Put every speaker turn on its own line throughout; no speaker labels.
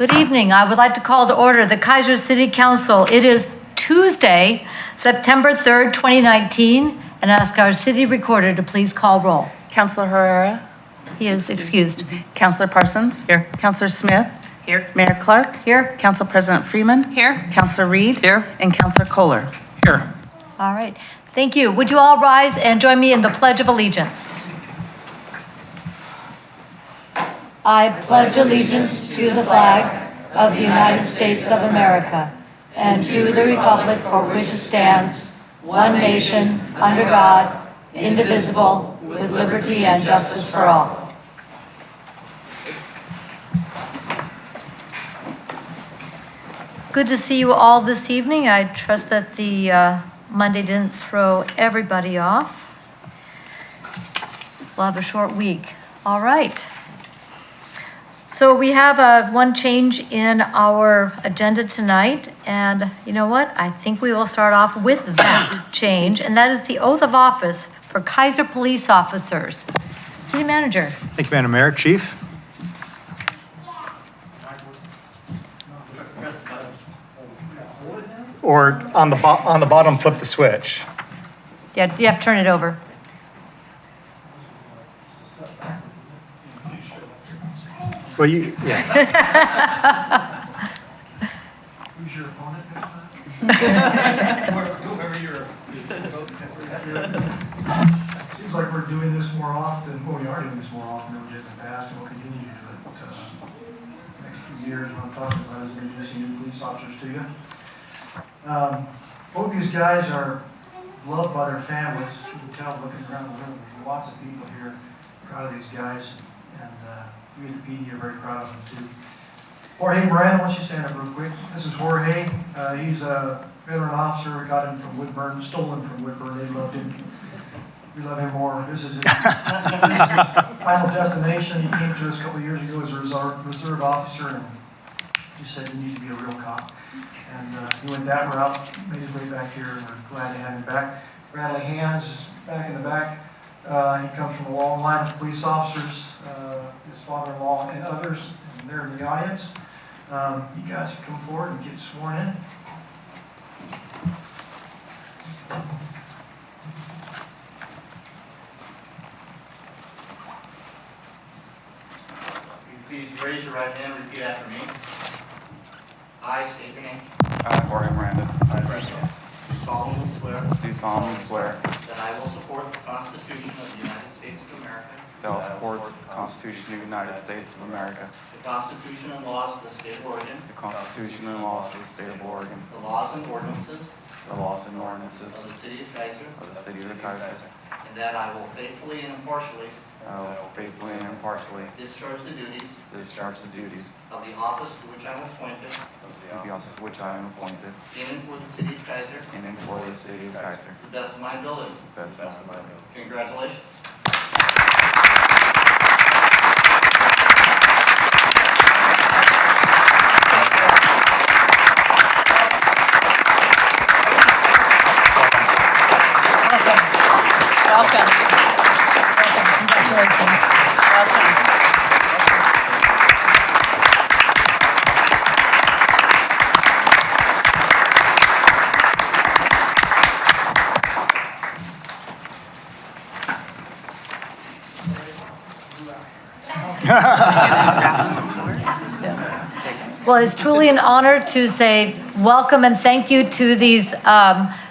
Good evening. I would like to call to order the Kaiser City Council. It is Tuesday, September 3rd, 2019, and ask our city recorder to please call roll.
Councilor Herrera.
He is excused.
Councilor Parsons.
Here.
Councilor Smith.
Here.
Mayor Clark.
Here.
Council President Freeman.
Here.
Councilor Reed.
Here.
And Councilor Kohler.
Here.
All right. Thank you. Would you all rise and join me in the Pledge of Allegiance? I pledge allegiance to the flag of the United States of America and to the republic for which it stands, one nation, under God, indivisible, with liberty and justice for all. Good to see you all this evening. I trust that the Monday didn't throw everybody off. We'll have a short week. All right. So we have one change in our agenda tonight, and you know what? I think we will start off with that change, and that is the oath of office for Kaiser police officers. City Manager.
Thank you, Madam Mayor. Chief? Or on the bottom, flip the switch.
Yeah, you have to turn it over.
Well, yeah.
Who's your opponent? Seems like we're doing this more often. Well, we are doing this more often than we did in the past, and we'll continue to do it. Next few years, what I'm talking about is introducing new police officers to you. Both these guys are loved by their families. You can tell looking around the room. There's lots of people here proud of these guys, and we at the PD are very proud of them too. Jorge Moran, why don't you stand up real quick? This is Jorge. He's a veteran officer. We got him from Woodburn, stolen from Woodburn. They loved him. We love him more. This is his final destination. He came to us a couple of years ago as a reserve officer, and he said he needs to be a real cop. And he went that route, made his way back here, and we're glad to have him back. Bradley Hands is back in the back. He comes from a long line of police officers, his father-in-law and others, and they're in the audience. You guys can come forward and get sworn in.
Please raise your right hand and repeat after me. I state your name.
I, Jorge Miranda,
Do solemnly swear
do solemnly swear
that I will support the Constitution of the United States of America,
that I will support the Constitution of the United States of America,
the Constitution and laws of the state of Oregon,
the Constitution and laws of the state of Oregon,
the laws and ordinances
the laws and ordinances
of the city of Kaiser,
of the city of Kaiser.
and that I will faithfully and impartially
I will faithfully and impartially
discharge the duties
discharge the duties
of the office to which I am appointed
of the office to which I am appointed
in and for the city of Kaiser
in and for the city of Kaiser.
to the best of my ability.
Best of my ability.
Congratulations.
Welcome. Congratulations. Welcome. Well, it's truly an honor to say welcome and thank you to these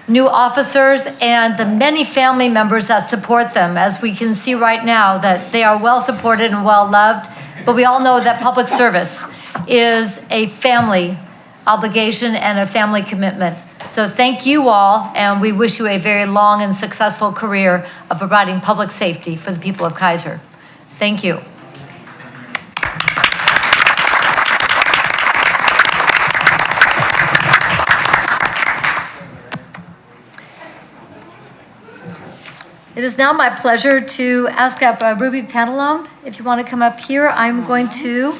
new officers and the many family members that support them. As we can see right now, that they are well supported and well loved, but we all know that public service is a family obligation and a family commitment. So thank you all, and we wish you a very long and successful career of providing public safety for the people of Kaiser. Thank you. It is now my pleasure to ask up Ruby Pantalone, if you want to come up here. I'm going to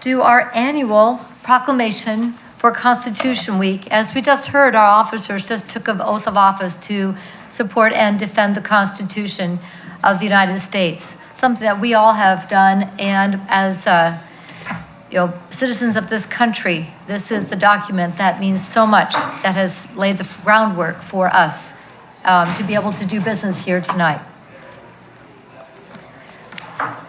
do our annual proclamation for Constitution Week. As we just heard, our officers just took an oath of office to support and defend the Constitution of the United States, something that we all have done. And as citizens of this country, this is the document that means so much, that has laid the groundwork for us to be able to do business here tonight.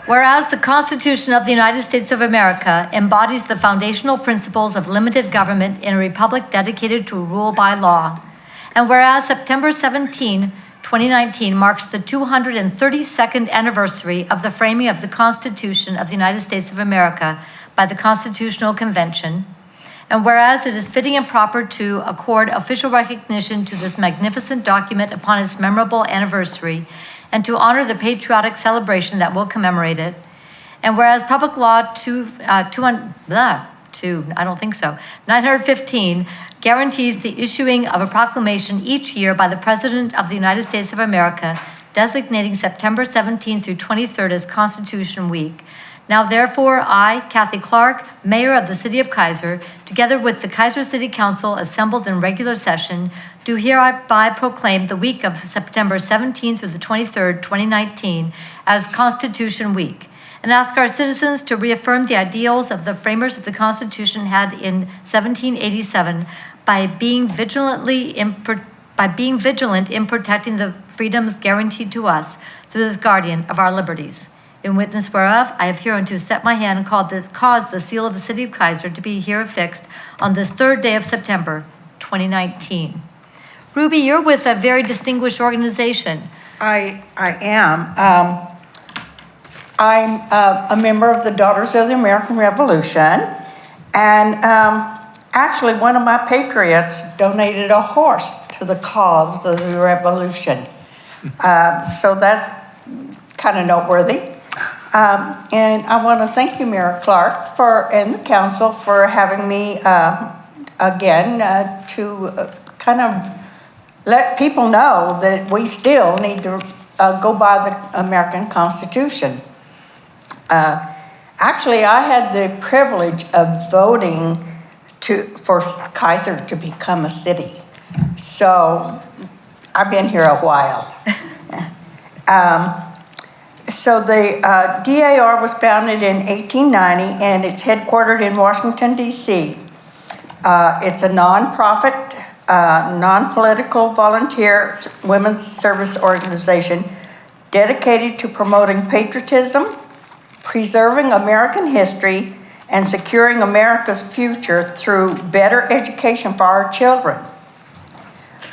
Whereas the Constitution of the United States of America embodies the foundational principles of limited government in a republic dedicated to rule by law, and whereas September 17, 2019 marks the 232nd anniversary of the framing of the Constitution of the United States of America by the Constitutional Convention, and whereas it is fitting and proper to accord official recognition to this magnificent document upon its memorable anniversary, and to honor the patriotic celebration that will commemorate it, and whereas Public Law 915 guarantees the issuing of a proclamation each year by the President of the United States of America, designating September 17th through 23rd as Constitution Week. Now therefore, I, Kathy Clark, Mayor of the City of Kaiser, together with the Kaiser City Council assembled in regular session, do hereby proclaim the week of September 17th through the 23rd, 2019 as Constitution Week, and ask our citizens to reaffirm the ideals of the framers of the Constitution had in 1787 by being vigilant in protecting the freedoms guaranteed to us through this guardian of our liberties. In witness whereof, I have hereunto set my hand and caused the seal of the City of Kaiser to be here affixed on this 3rd day of September, 2019. Ruby, you're with a very distinguished organization.
I am. I'm a member of the Daughters of the American Revolution, and actually one of my patriots donated a horse to the cause of the revolution. So that's kind of noteworthy. And I want to thank you, Mayor Clark, and the council for having me again to kind of let people know that we still need to go by the American Constitution. Actually, I had the privilege of voting for Kaiser to become a city. So I've been here a while. So the DAR was founded in 1890, and it's headquartered in Washington, D.C. It's a nonprofit, non-political volunteer women's service organization dedicated to promoting patriotism, preserving American history, and securing America's future through better education for our children.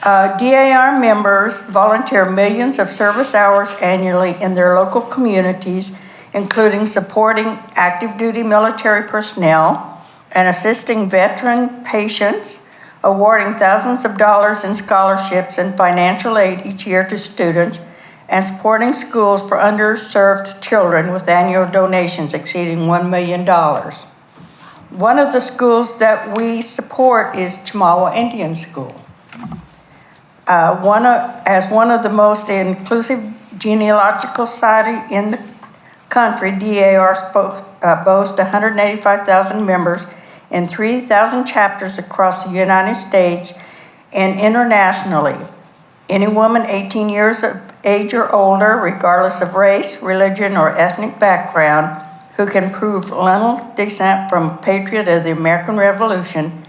DAR members volunteer millions of service hours annually in their local communities, including supporting active duty military personnel and assisting veteran patients, awarding thousands of dollars in scholarships and financial aid each year to students, and supporting schools for underserved children with annual donations exceeding $1 million. One of the schools that we support is Chemawa Indian School. As one of the most inclusive genealogical society in the country, DAR boasts 185,000 members in 3,000 chapters across the United States and internationally. Any woman 18 years of age or older, regardless of race, religion, or ethnic background, who can prove lineal descent from a patriot of the American Revolution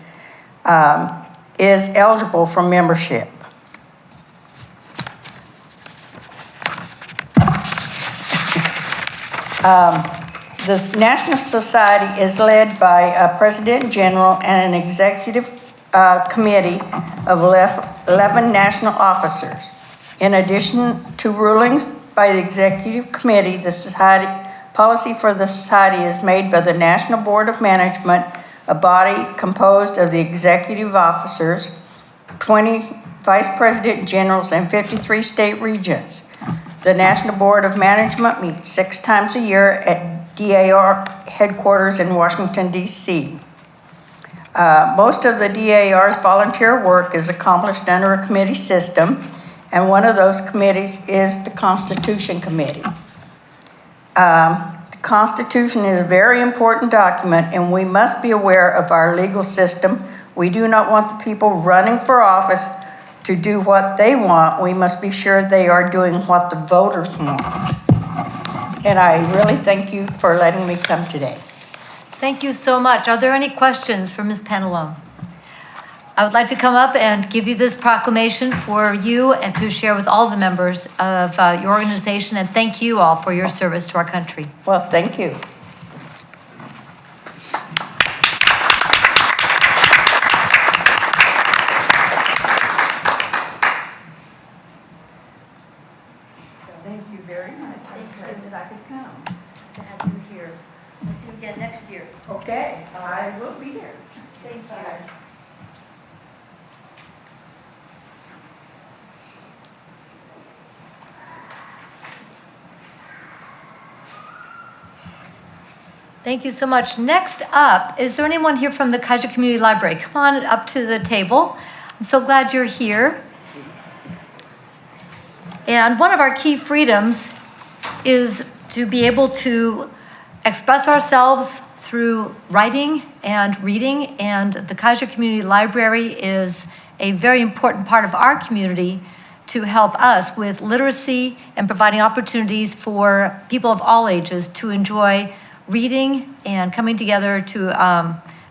is eligible for membership. The National Society is led by a President General and an executive committee of 11 national officers. In addition to rulings by the executive committee, the society policy for the society is made by the National Board of Management, a body composed of the executive officers, 20 vice president generals, and 53 state regions. The National Board of Management meets 6 times a year at DAR headquarters in Washington, D.C. Most of the DAR's volunteer work is accomplished under a committee system, and one of those committees is the Constitution Committee. The Constitution is a very important document, and we must be aware of our legal system. We do not want the people running for office to do what they want. We must be sure they are doing what the voters want. And I really thank you for letting me come today.
Thank you so much. Are there any questions for Ms. Pantalone? I would like to come up and give you this proclamation for you and to share with all the members of your organization, and thank you all for your service to our country.
Well, thank you. Thank you very much. I'm glad that I could come.
To have you here. We'll see you again next year.
Okay, I will be here.
Thank you. Thank you so much. Next up, is there anyone here from the Kaiser Community Library? Come on up to the table. I'm so glad you're here. And one of our key freedoms is to be able to express ourselves through writing and reading, and the Kaiser Community Library is a very important part of our community to help us with literacy and providing opportunities for people of all ages to enjoy reading and coming together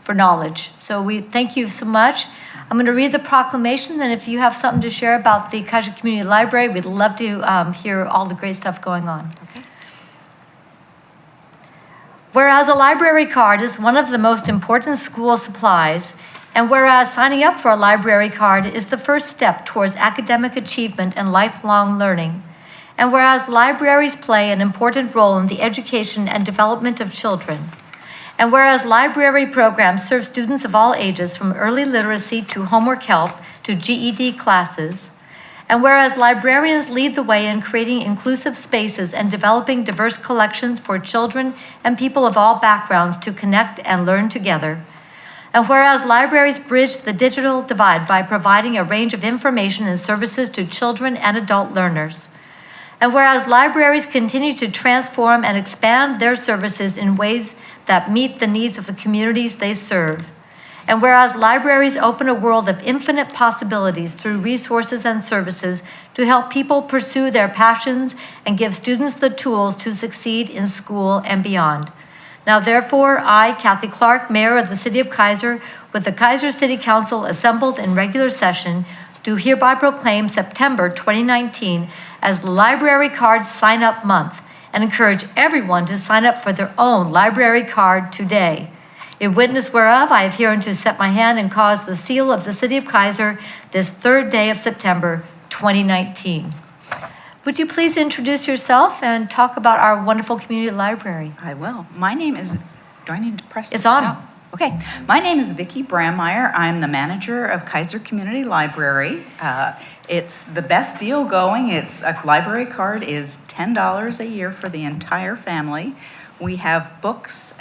for knowledge. So we thank you so much. I'm going to read the proclamation, and if you have something to share about the Kaiser Community Library, we'd love to hear all the great stuff going on.
Okay.
Whereas a library card is one of the most important school supplies, and whereas signing up for a library card is the first step towards academic achievement and lifelong learning, and whereas libraries play an important role in the education and development of children, and whereas library programs serve students of all ages from early literacy to homework help to GED classes, and whereas librarians lead the way in creating inclusive spaces and developing diverse collections for children and people of all backgrounds to connect and learn together, and whereas libraries bridge the digital divide by providing a range of information and services to children and adult learners, and whereas libraries continue to transform and expand their services in ways that meet the needs of the communities they serve, and whereas libraries open a world of infinite possibilities through resources and services to help people pursue their passions and give students the tools to succeed in school and beyond. Now, therefore, I, Kathy Clark, Mayor of the City of Kaiser, with the Kaiser City Council assembled in regular session, do hereby proclaim September 2019 as Library Card Sign-Up Month and encourage everyone to sign up for their own library card today. In witness whereof, I have hereunto set my hand and caused the seal of the City of Kaiser this 3rd day of September 2019. Would you please introduce yourself and talk about our wonderful community library?
I will. My name is, do I need to press
It's
this?
on.
No. Okay. My name is Vicki Brammeyer. I'm the manager of Kaiser Community Library. It's the best deal going. It's a library card is $10 a year for the entire family. We have books,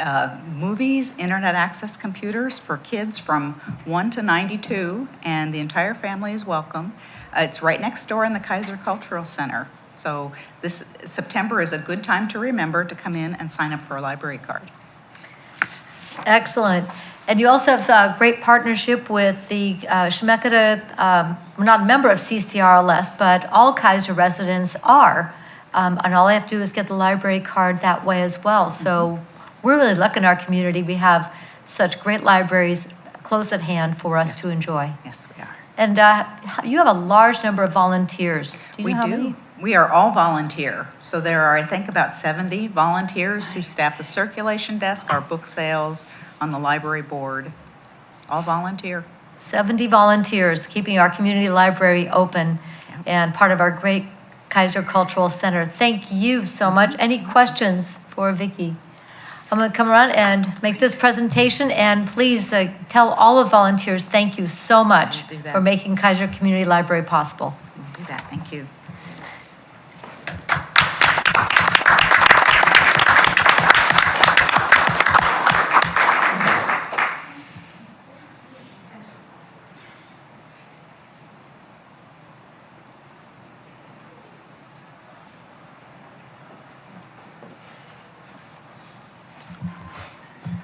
movies, internet access computers for kids from 1 to 92, and the entire family is welcome. It's right next door in the Kaiser Cultural Center. So this September is a good time to remember to come in and sign up for a library card.
Excellent. And you also have a great partnership with the Chemeketa, we're not a member of CCRLS, but all Kaiser residents are. And all I have to do is get the library card that way as well. So we're really lucky in our community. We have such great libraries close at hand for us to enjoy.
Yes, we are.
And you have a large number of volunteers. Do you know how many?
We are all volunteer. So there are, I think, about 70 volunteers who staff the circulation desk, our book sales, on the library board. All volunteer.
70 volunteers keeping our community library open and part of our great Kaiser Cultural Center. Thank you so much. Any questions for Vicki? I'm going to come around and make this presentation, and please tell all the volunteers thank you so much
We'll do that.
for making Kaiser Community Library possible.
We'll do that. Thank you.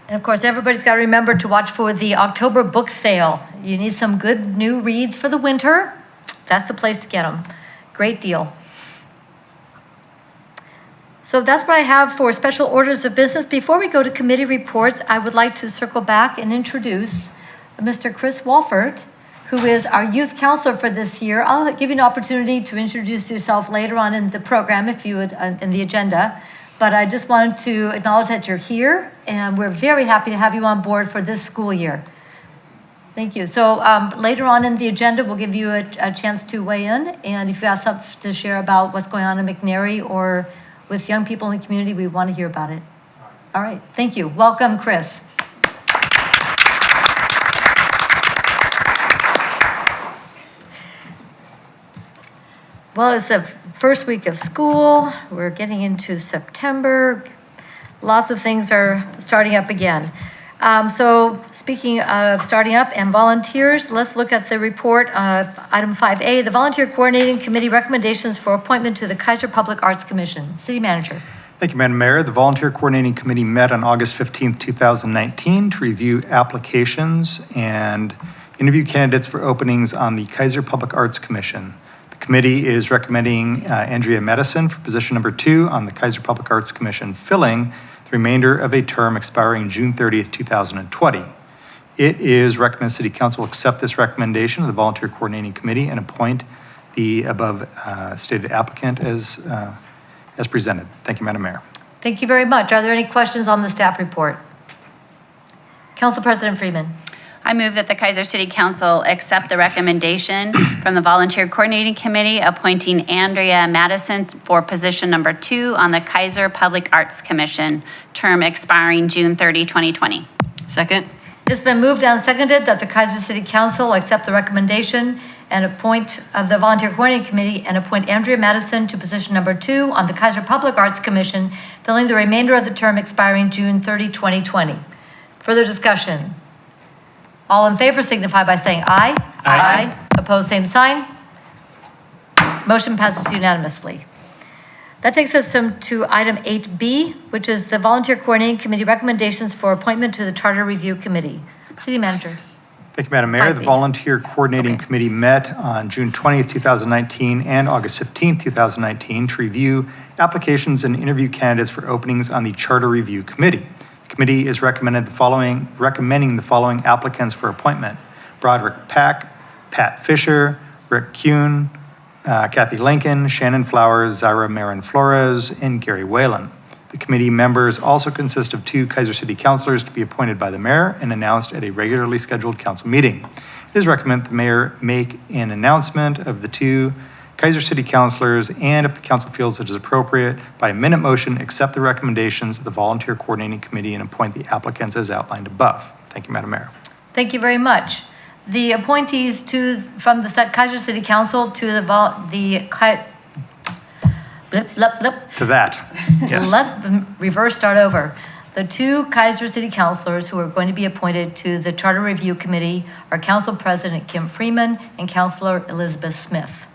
And of course, everybody's got to remember to watch for the October book sale. You need some good new reads for the winter. That's the place to get them. Great deal. So that's what I have for special orders of business. Before we go to committee reports, I would like to circle back and introduce Mr. Chris Walford, who is our youth counselor for this year. I'll give you an opportunity to introduce yourself later on in the program, if you would, in the agenda. But I just wanted to acknowledge that you're here, and we're very happy to have you on board for this school year. Thank you. So later on in the agenda, we'll give you a chance to weigh in. And if you have something to share about what's going on in McNary or with young people in the community, we want to hear about it. All right. Thank you. Welcome, Chris. Well, it's the first week of school. We're getting into September. Lots of things are starting up again. So speaking of starting up and volunteers, let's look at the report of item 5A, the Volunteer Coordinating Committee recommendations for appointment to the Kaiser Public Arts Commission. City Manager.
Thank you, Madam Mayor. The Volunteer Coordinating Committee met on August 15th, 2019 to review applications and interview candidates for openings on the Kaiser Public Arts Commission. The committee is recommending Andrea Madison for position number 2 on the Kaiser Public Arts Commission, filling the remainder of a term expiring June 30th, 2020. It is recommended City Council accept this recommendation of the Volunteer Coordinating Committee and appoint the above stated applicant as presented. Thank you, Madam Mayor.
Thank you very much. Are there any questions on the staff report? Council President Freeman.
I move that the Kaiser City Council accept the recommendation from the Volunteer Coordinating Committee appointing Andrea Madison for position number 2 on the Kaiser Public Arts Commission, term expiring June 30, 2020.
Second.
It's been moved and seconded that the Kaiser City Council accept the recommendation and appoint of the Volunteer Coordinating Committee and appoint Andrea Madison to position number 2 on the Kaiser Public Arts Commission, filling the remainder of the term expiring June 30, 2020. Further discussion? All in favor signify by saying aye. Aye. Opposed, same sign. Motion passes unanimously. That takes us to item 8B, which is the Volunteer Coordinating Committee recommendations for appointment to the Charter Review Committee. City Manager.
Thank you, Madam Mayor. The
5B.
Volunteer Coordinating Committee met on June 20th, 2019 and August 15th, 2019 to review applications and interview candidates for openings on the Charter Review Committee. The committee is recommending the following applicants for appointment: Broderick Pack, Pat Fisher, Rick Kuhn, Kathy Lincoln, Shannon Flowers, Zaira Marin Flores, and Gary Whalen. The committee members also consist of 2 Kaiser City councilors to be appointed by the mayor and announced at a regularly scheduled council meeting. It is recommended the mayor make an announcement of the 2 Kaiser City councilors, and if the council feels it is appropriate, by a minute motion, accept the recommendations of the Volunteer Coordinating Committee and appoint the applicants as outlined above. Thank you, Madam Mayor.
Thank you very much. The appointees from the Kaiser City Council to
To that, yes.
Let's reverse start over. The 2 Kaiser City councilors who are going to be appointed to the Charter Review Committee are Council President Kim Freeman and Councilor Elizabeth Smith.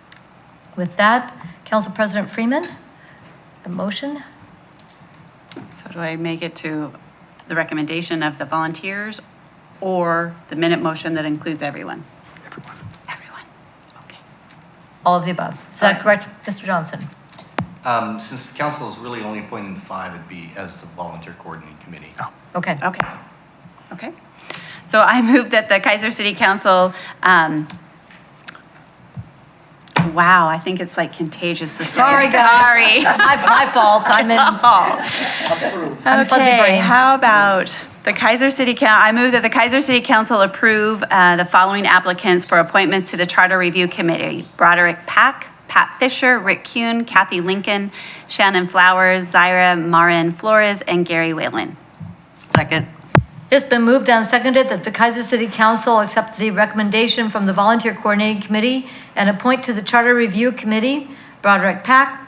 With that, Council President Freeman, a motion?
So do I make it to the recommendation of the volunteers or the minute motion that includes everyone?
Everyone.
Everyone. Okay.
All of the above. Is that correct, Mr. Johnson?
Since the council is really only appointing 5, it'd be as the Volunteer Coordinating Committee.
Okay.
Okay. Okay. So I move that the Kaiser City Council, wow, I think it's like contagious this way.
Sorry, guys.
Sorry.
My fault. I'm in. I'm a fuzzy
Okay,
brain.
how about the Kaiser City I move that the Kaiser City Council approve the following applicants for appointments to the Charter Review Committee: Broderick Pack, Pat Fisher, Rick Kuhn, Kathy Lincoln, Shannon Flowers, Zaira Marin Flores, and Gary Whalen.
Second.
It's been moved and seconded that the Kaiser City Council accept the recommendation from the Volunteer Coordinating Committee and appoint to the Charter Review Committee Broderick Pack,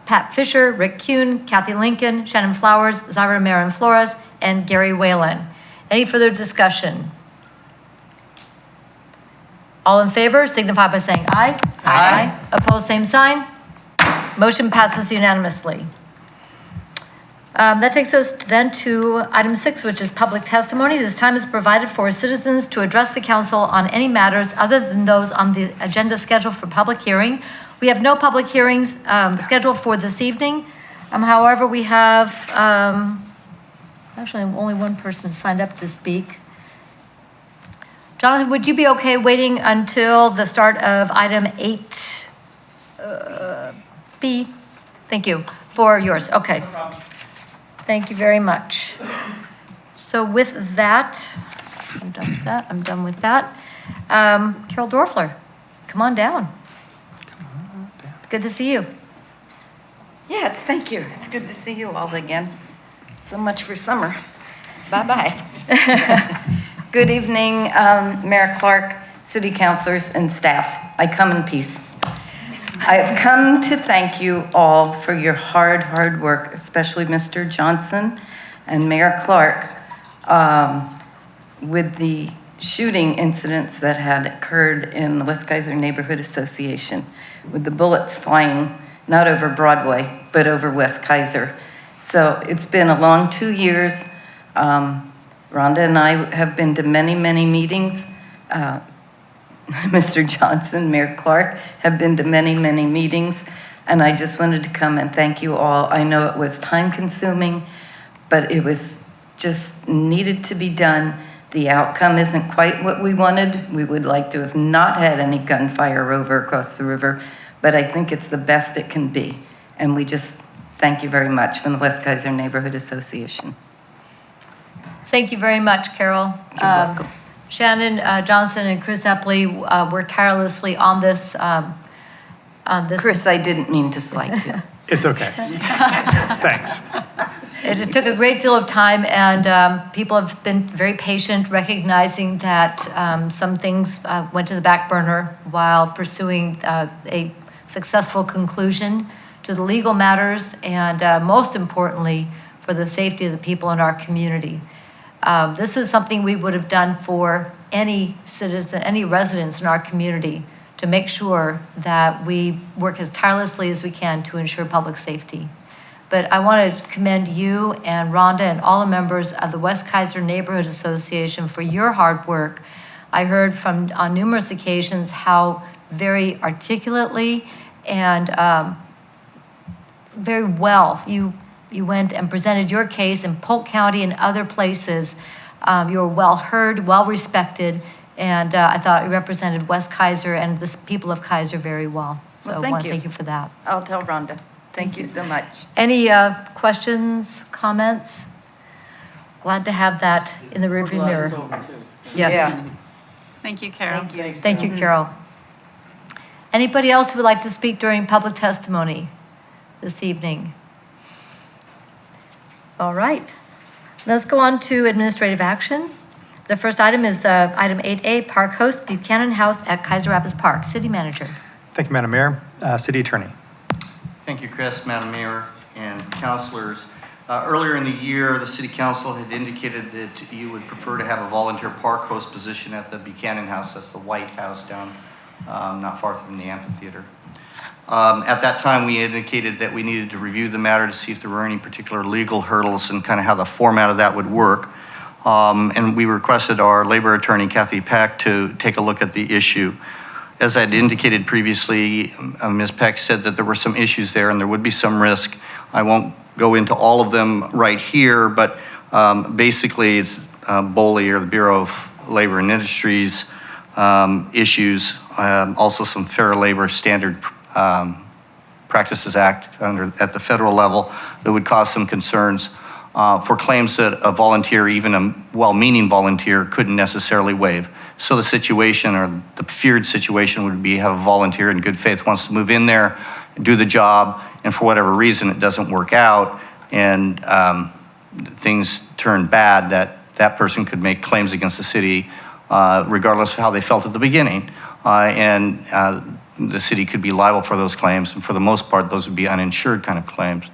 Pat Fisher, Rick Kuhn, Kathy Lincoln, Shannon Flowers, Zaira Marin Flores, and Gary Whalen. Any further discussion? All in favor signify by saying aye. Aye. Opposed, same sign. Motion passes unanimously. That takes us then to item 6, which is public testimony. This time is provided for citizens to address the council on any matters other than those on the agenda scheduled for public hearing. We have no public hearings scheduled for this evening. However, we have, actually, only one person signed up to speak. Jonathan, would you be okay waiting until the start of item 8B? Thank you, for yours, okay. Thank you very much. So with that, I'm done with that. Carol Dorfler, come on down. It's good to see you.
Yes, thank you. It's good to see you all again. So much for summer. Bye-bye. Good evening, Mayor Clark, city councilors, and staff. I come in peace. I have come to thank you all for your hard work, especially Mr. Johnson and Mayor Clark, with the shooting incidents that had occurred in the West Kaiser Neighborhood Association, with the bullets flying not over Broadway, but over West Kaiser. So it's been a long 2 years. Rhonda and I have been to many meetings. Mr. Johnson, Mayor Clark have been to many meetings, and I just wanted to come and thank you all. I know it was time consuming, but it was just needed to be done. The outcome isn't quite what we wanted. We would like to have not had any gunfire over across the river, but I think it's the best it can be. And we just thank you very much from the West Kaiser Neighborhood Association.
Thank you very much, Carol.
You're welcome.
Shannon Johnson and Chris Epley worked tirelessly on this.
Chris, I didn't mean to slight you.
It's okay. Thanks.
It took a great deal of time, and people have been very patient, recognizing that some things went to the back burner while pursuing a successful conclusion to the legal matters, and most importantly, for the safety of the people in our community. This is something we would have done for any citizen, any residents in our community, to make sure that we work as tirelessly as we can to ensure public safety. But I want to commend you and Rhonda and all the members of the West Kaiser Neighborhood Association for your hard work. I heard on numerous occasions how very articulately and very well you went and presented your case in Polk County and other places. You were well heard, well respected, and I thought you represented West Kaiser and the people of Kaiser very well. So
Well,
I
thank
want to
you.
thank you for that.
I'll tell Rhonda. Thank you so much.
Any questions, comments? Glad to have that in the rearview mirror. Yes.
Yeah.
Thank you, Carol.
Thank you, Carol. Anybody else who would like to speak during public testimony this evening? All right. Let's go on to administrative action. The first item is item 8A, Park Host Buchanan House at Kaiser Rapids Park. City Manager.
Thank you, Madam Mayor. City Attorney.
Thank you, Chris, Madam Mayor, and councilors. Earlier in the year, the City Council had indicated that you would prefer to have a volunteer park host position at the Buchanan House. That's the White House down not far from the amphitheater. At that time, we indicated that we needed to review the matter to see if there were any particular legal hurdles and kind of how the format of that would work. And we requested our labor attorney, Kathy Peck, to take a look at the issue. As I had indicated previously, Ms. Peck said that there were some issues there and there would be some risk. I won't go into all of them right here, but basically it's BOLI, or the Bureau of Labor and Industries issues, also some Fair Labor Standard Practices Act at the federal level that would cause some concerns for claims that a volunteer, even a well-meaning volunteer, couldn't necessarily waive. So the situation, or the feared situation, would be have a volunteer in good faith wants to move in there, do the job, and for whatever reason it doesn't work out and things turn bad, that person could make claims against the city regardless of how they felt at the beginning. And the city could be liable for those claims, and for the most part those would be uninsured kind of claims.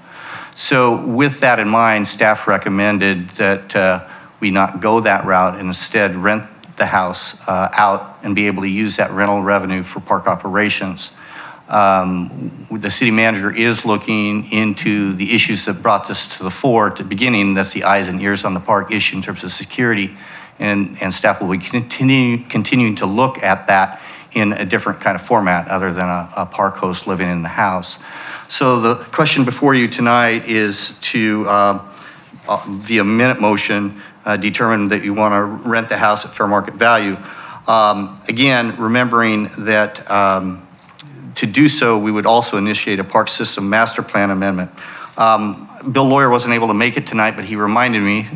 So with that in mind, staff recommended that we not go that route and instead rent the house out and be able to use that rental revenue for park operations. The city manager is looking into the issues that brought this to the fore at the beginning. That's the eyes and ears on the park issue in terms of security, and staff will be continuing to look at that in a different kind of format other than a park host living in the house. So the question before you tonight is to, via minute motion, determine that you want to rent the house at fair market value. Again, remembering that to do so, we would also initiate a park system master plan amendment. Bill Lawyer wasn't able to make it tonight, but he reminded me,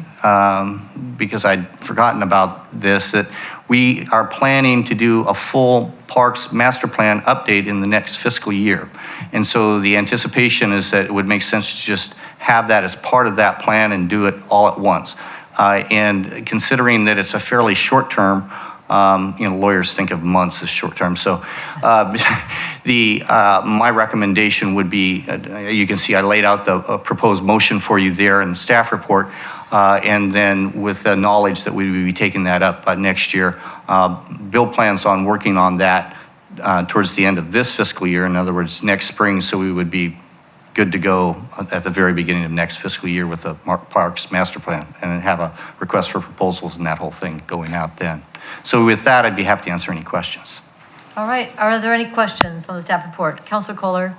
because I'd forgotten about this, that we are planning to do a full parks master plan update in the next fiscal year. And so the anticipation is that it would make sense to just have that as part of that plan and do it all at once. And considering that it's a fairly short term, lawyers think of months as short term. So my recommendation would be, you can see I laid out the proposed motion for you there in the staff report. And then with the knowledge that we would be taking that up next year, Bill plans on working on that towards the end of this fiscal year. In other words, next spring, so we would be good to go at the very beginning of next fiscal year with the Parks Master Plan and have a request for proposals and that whole thing going out then. So with that, I'd be happy to answer any questions.
All right, are there any questions on the staff report? Councilor Kohler?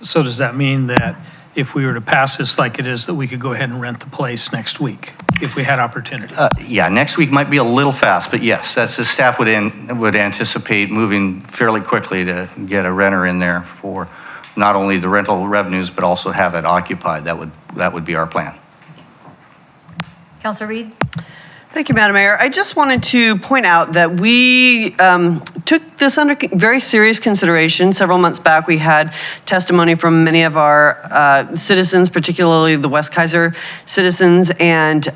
So does that mean that if we were to pass this like it is, that we could go ahead and rent the place next week if we had opportunity?
Yeah, next week might be a little fast, but yes, that's the staff would anticipate moving fairly quickly to get a renter in there for not only the rental revenues, but also have it occupied. That would be our plan.
Councilor Reed?
Thank you, Madam Mayor. I just wanted to point out that we took this under very serious consideration. Several months back, we had testimony from many of our citizens, particularly the West Kaiser citizens, and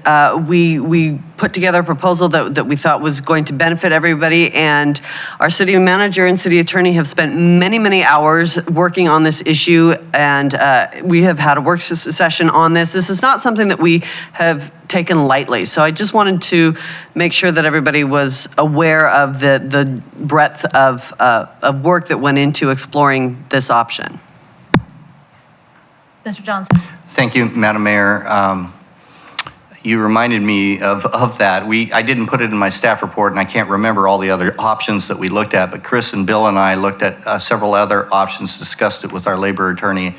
we put together a proposal that we thought was going to benefit everybody. And our city manager and city attorney have spent many, many hours working on this issue, and we have had a work session on this. This is not something that we have taken lightly. So I just wanted to make sure that everybody was aware of the breadth of work that went into exploring this option.
Mr. Johnson?
Thank you, Madam Mayor. You reminded me of that. I didn't put it in my staff report, and I can't remember all the other options that we looked at, but Chris and Bill and I looked at several other options, discussed it with our labor attorney,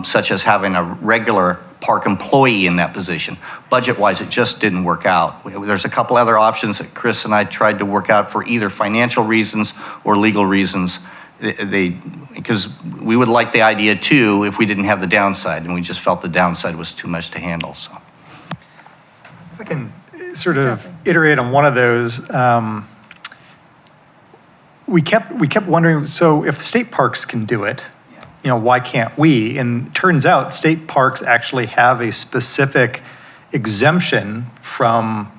such as having a regular park employee in that position. Budget-wise, it just didn't work out. There's a couple other options that Chris and I tried to work out for either financial reasons or legal reasons. Because we would like the idea too if we didn't have the downside, and we just felt the downside was too much to handle. So,
if I can sort of iterate on one of those, we kept wondering. So if state parks can do it, why can't we? And it turns out state parks actually have a specific exemption from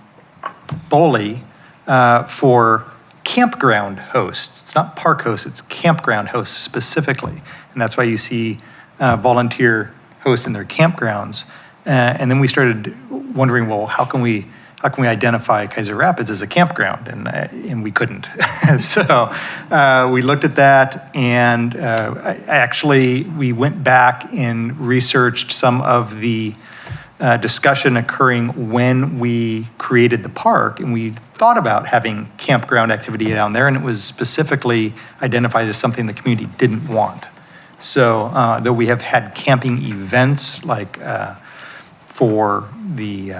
BOLI for campground hosts. It's not park hosts, it's campground hosts specifically. And that's why you see volunteer hosts in their campgrounds. And then we started wondering, well, how can we identify Kaiser Rapids as a campground? And we couldn't. So we looked at that, and we went back and researched some of the discussion occurring when we created the park, and we thought about having campground activity down there, and it was specifically identified as something the community didn't want. So though we have had camping events like for the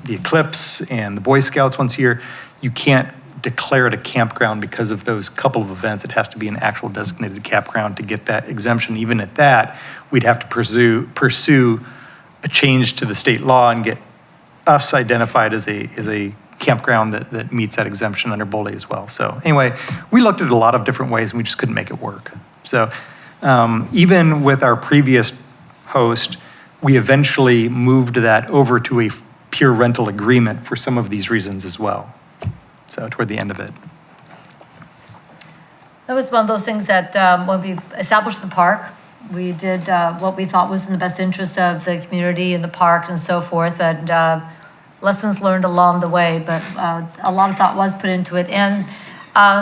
Eclipse and the Boy Scouts once a year, you can't declare it a campground because of those couple of events. It has to be an actual designated campground to get that exemption. Even at that, we'd have to pursue a change to the state law and get us identified as a campground that meets that exemption under BOLI as well. So anyway, we looked at a lot of different ways and we just couldn't make it work. So even with our previous host, we eventually moved that over to a pure rental agreement for some of these reasons as well. So toward the end of it.
That was one of those things that when we established the park, we did what we thought was in the best interest of the community and the park and so forth, and lessons learned along the way, but a lot of thought was put into it. And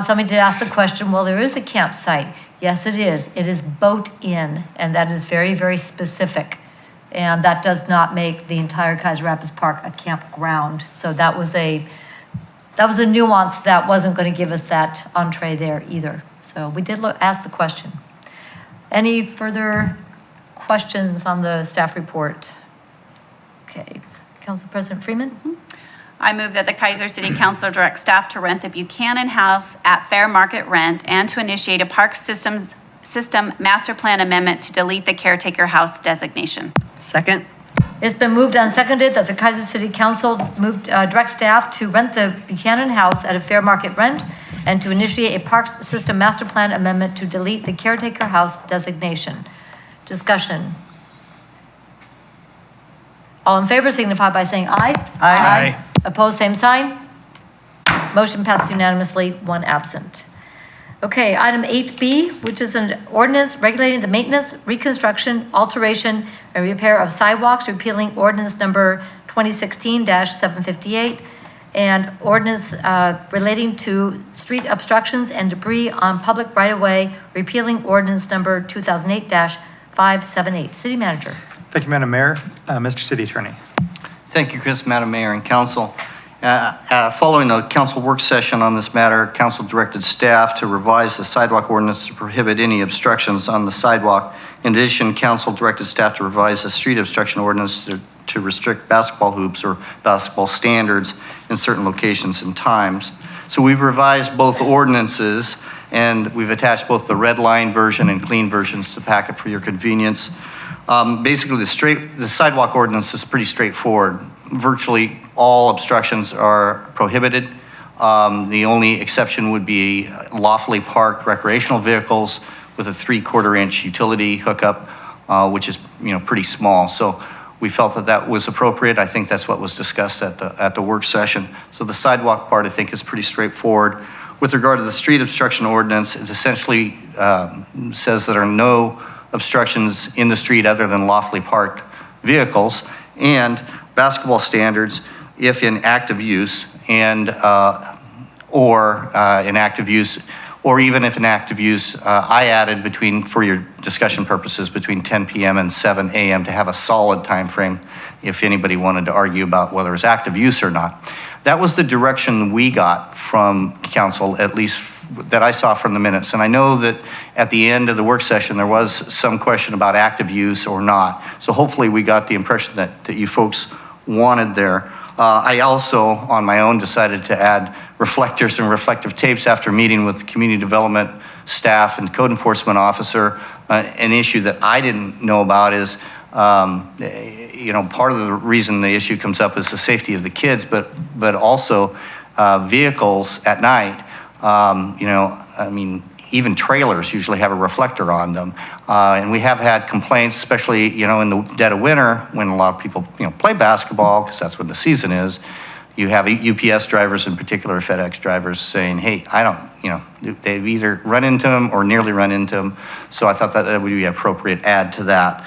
somebody did ask the question, well, there is a campsite. Yes, it is. It is boat in, and that is very, very specific. And that does not make the entire Kaiser Rapids Park a campground. So that was a nuance that wasn't going to give us that entree there either. So we did ask the question. Any further questions on the staff report? Okay, Council President Freeman?
I move that the Kaiser City Council direct staff to rent the Buchanan House at fair market rent and to initiate a park system master plan amendment to delete the caretaker house designation.
Second.
It's been moved and seconded that the Kaiser City Council direct staff to rent the Buchanan House at a fair market rent and to initiate a park system master plan amendment to delete the caretaker house designation. Discussion. All in favor signify by saying aye.
Aye.
Opposed, same sign. Motion passed unanimously, one absent. Okay, item 8B, which is an ordinance regulating the maintenance, reconstruction, alteration, and repair of sidewalks, repealing ordinance number 2016-758, and ordinance relating to street obstructions and debris on public right-of-way, repealing ordinance number 2008-578. City Manager.
Thank you, Madam Mayor. Mr. City Attorney.
Thank you, Chris, Madam Mayor, and Council. Following the council work session on this matter, council directed staff to revise the sidewalk ordinance to prohibit any obstructions on the sidewalk. In addition, council directed staff to revise the street obstruction ordinance to restrict basketball hoops or basketball standards in certain locations and times. So we've revised both ordinances, and we've attached both the red line version and clean versions to the packet for your convenience. Basically, the sidewalk ordinance is pretty straightforward. Virtually all obstructions are prohibited. The only exception would be lawfully parked recreational vehicles with a 3/4 inch utility hookup, which is pretty small. So we felt that that was appropriate. I think that's what was discussed at the work session. So the sidewalk part, I think, is pretty straightforward. With regard to the street obstruction ordinance, it essentially says that there are no obstructions in the street other than lawfully parked vehicles, and basketball standards if in active use and or in active use, or even if in active use, I added for your discussion purposes, between 10 p.m. and 7 a.m. to have a solid time frame if anybody wanted to argue about whether it's active use or not. That was the direction we got from council, at least that I saw from the minutes. And I know that at the end of the work session, there was some question about active use or not. So hopefully we got the impression that you folks wanted there. I also, on my own, decided to add reflectors and reflective tapes after meeting with the community development staff and code enforcement officer. An issue that I didn't know about is, part of the reason the issue comes up is the safety of the kids, but also vehicles at night. Even trailers usually have a reflector on them. And we have had complaints, especially, in the dead of winter when a lot of people, play basketball, because that's when the season is. You have UPS drivers, in particular FedEx drivers, saying, hey, they've either run into them or nearly run into them. So I thought that would be an appropriate add to that.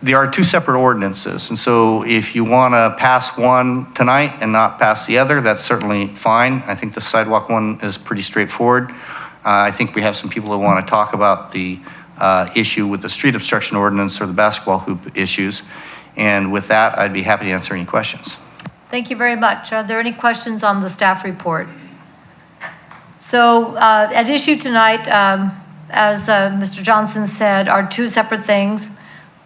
There are two separate ordinances, and so if you want to pass one tonight and not pass the other, that's certainly fine. I think the sidewalk one is pretty straightforward. I think we have some people who want to talk about the issue with the street obstruction ordinance or the basketball hoop issues, and with that, I'd be happy to answer any questions.
Thank you very much. Are there any questions on the staff report? So at issue tonight, as Mr. Johnson said, are two separate things.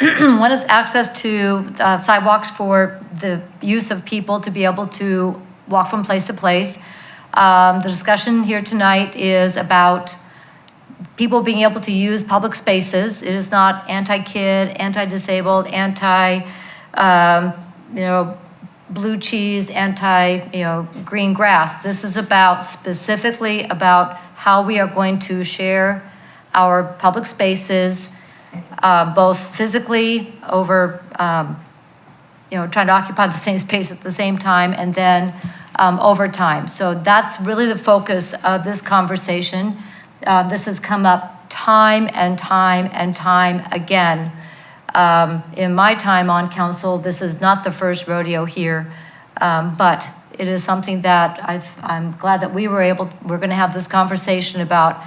One is access to sidewalks for the use of people to be able to walk from place to place. The discussion here tonight is about people being able to use public spaces. It is not anti-kid, anti-disabled, blue cheese, green grass. This is specifically about how we are going to share our public spaces, both physically over, trying to occupy the same space at the same time, and then over time. So that's really the focus of this conversation. This has come up time and time and time again. In my time on council, this is not the first rodeo here, but it is something that I'm glad that we're going to have this conversation about,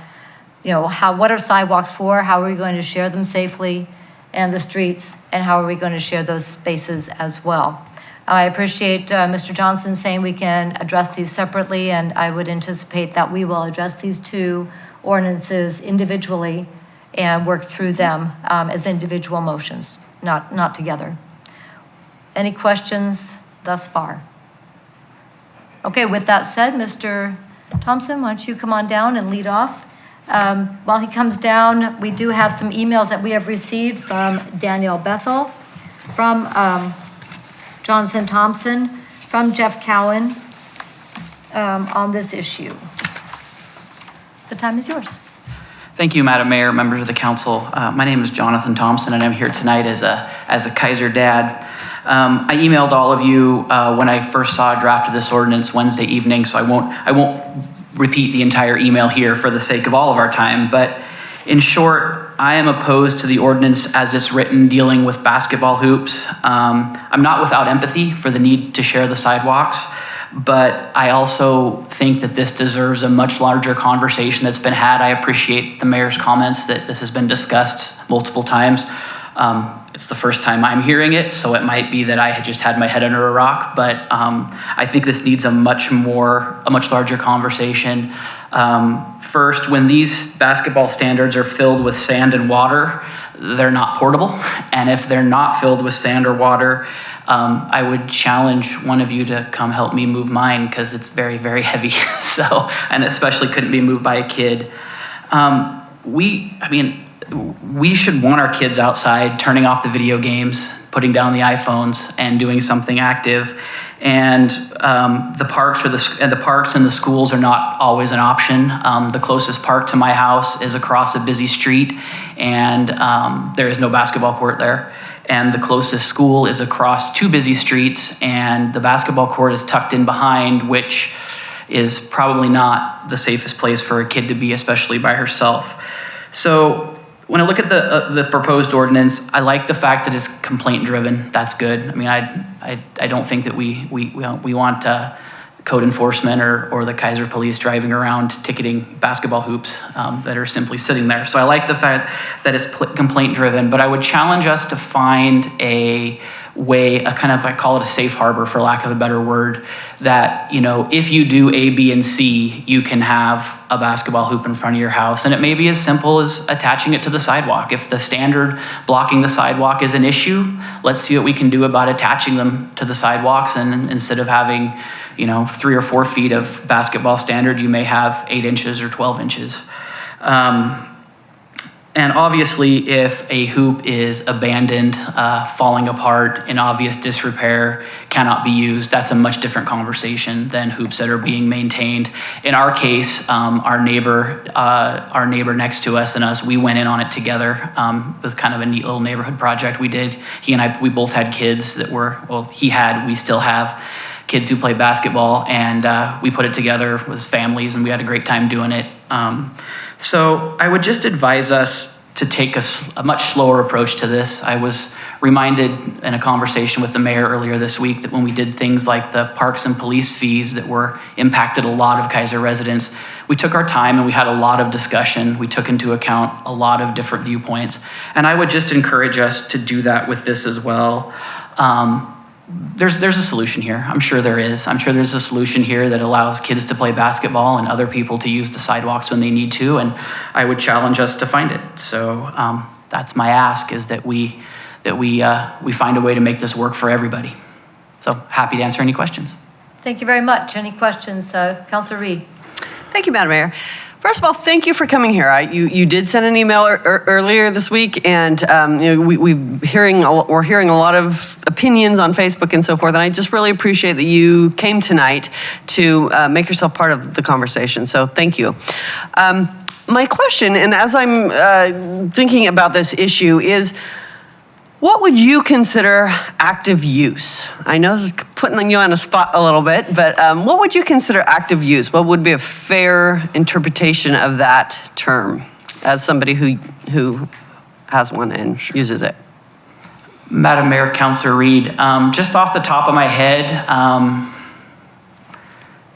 what are sidewalks for, how are we going to share them safely, and the streets, and how are we going to share those spaces as well. I appreciate Mr. Johnson saying we can address these separately, and I would anticipate that we will address these two ordinances individually and work through them as individual motions, not together. Any questions thus far? Okay, with that said, Mr. Thompson, why don't you come on down and lead off? While he comes down, we do have some emails that we have received from Danielle Bethel, from Jonathan Thompson, from Jeff Cowan on this issue. The time is yours.
Thank you, Madam Mayor, members of the council. My name is Jonathan Thompson, and I'm here tonight as a Kaiser dad. I emailed all of you when I first saw a draft of this ordinance Wednesday evening, so I won't repeat the entire email here for the sake of all of our time. But in short, I am opposed to the ordinance as it's written dealing with basketball hoops. I'm not without empathy for the need to share the sidewalks, but I also think that this deserves a much larger conversation that's been had. I appreciate the mayor's comments that this has been discussed multiple times. It's the first time I'm hearing it, so it might be that I had just had my head under a rock, but I think this needs a much larger conversation. First, when these basketball standards are filled with sand and water, they're not portable. And if they're not filled with sand or water, I would challenge one of you to come help me move mine because it's very, very heavy. And especially couldn't be moved by a kid. We should want our kids outside, turning off the video games, putting down the iPhones, and doing something active. And the parks and the schools are not always an option. The closest park to my house is across a busy street, and there is no basketball court there. And the closest school is across two busy streets, and the basketball court is tucked in behind, which is probably not the safest place for a kid to be, especially by herself. So when I look at the proposed ordinance, I like the fact that it's complaint driven. That's good. I mean, I don't think that we want code enforcement or the Kaiser police driving around ticketing basketball hoops that are simply sitting there. So I like the fact that it's complaint driven, but I would challenge us to find a way, I call it a safe harbor for lack of a better word, that, if you do A, B, and C, you can have a basketball hoop in front of your house. And it may be as simple as attaching it to the sidewalk. If the standard blocking the sidewalk is an issue, let's see what we can do about attaching them to the sidewalks. And instead of having, 3 or 4 feet of basketball standard, you may have 8 inches or 12 inches. And obviously, if a hoop is abandoned, falling apart, in obvious disrepair, cannot be used, that's a much different conversation than hoops that are being maintained. In our case, our neighbor next to us and us, we went in on it together. It was kind of a neat little neighborhood project we did. He and I, we both had kids that we still have kids who play basketball, and we put it together as families, and we had a great time doing it. So I would just advise us to take a much slower approach to this. I was reminded in a conversation with the mayor earlier this week that when we did things like the parks and police fees that were impacted a lot of Kaiser residents, we took our time and we had a lot of discussion. We took into account a lot of different viewpoints. And I would just encourage us to do that with this as well. There's a solution here. I'm sure there is. I'm sure there's a solution here that allows kids to play basketball and other people to use the sidewalks when they need to, and I would challenge us to find it. So that's my ask, is that we find a way to make this work for everybody. So happy to answer any questions.
Thank you very much. Any questions? Councilor Reed.
Thank you, Madam Mayor. First of all, thank you for coming here. You did send an email earlier this week, and we're hearing a lot of opinions on Facebook and so forth, and I just really appreciate that you came tonight to make yourself part of the conversation, so thank you. My question, and as I'm thinking about this issue, is what would you consider active use? I know this is putting you on a spot a little bit, but what would you consider active use? What would be a fair interpretation of that term as somebody who has one and uses it?
Madam Mayor, Councilor Reed, just off the top of my head,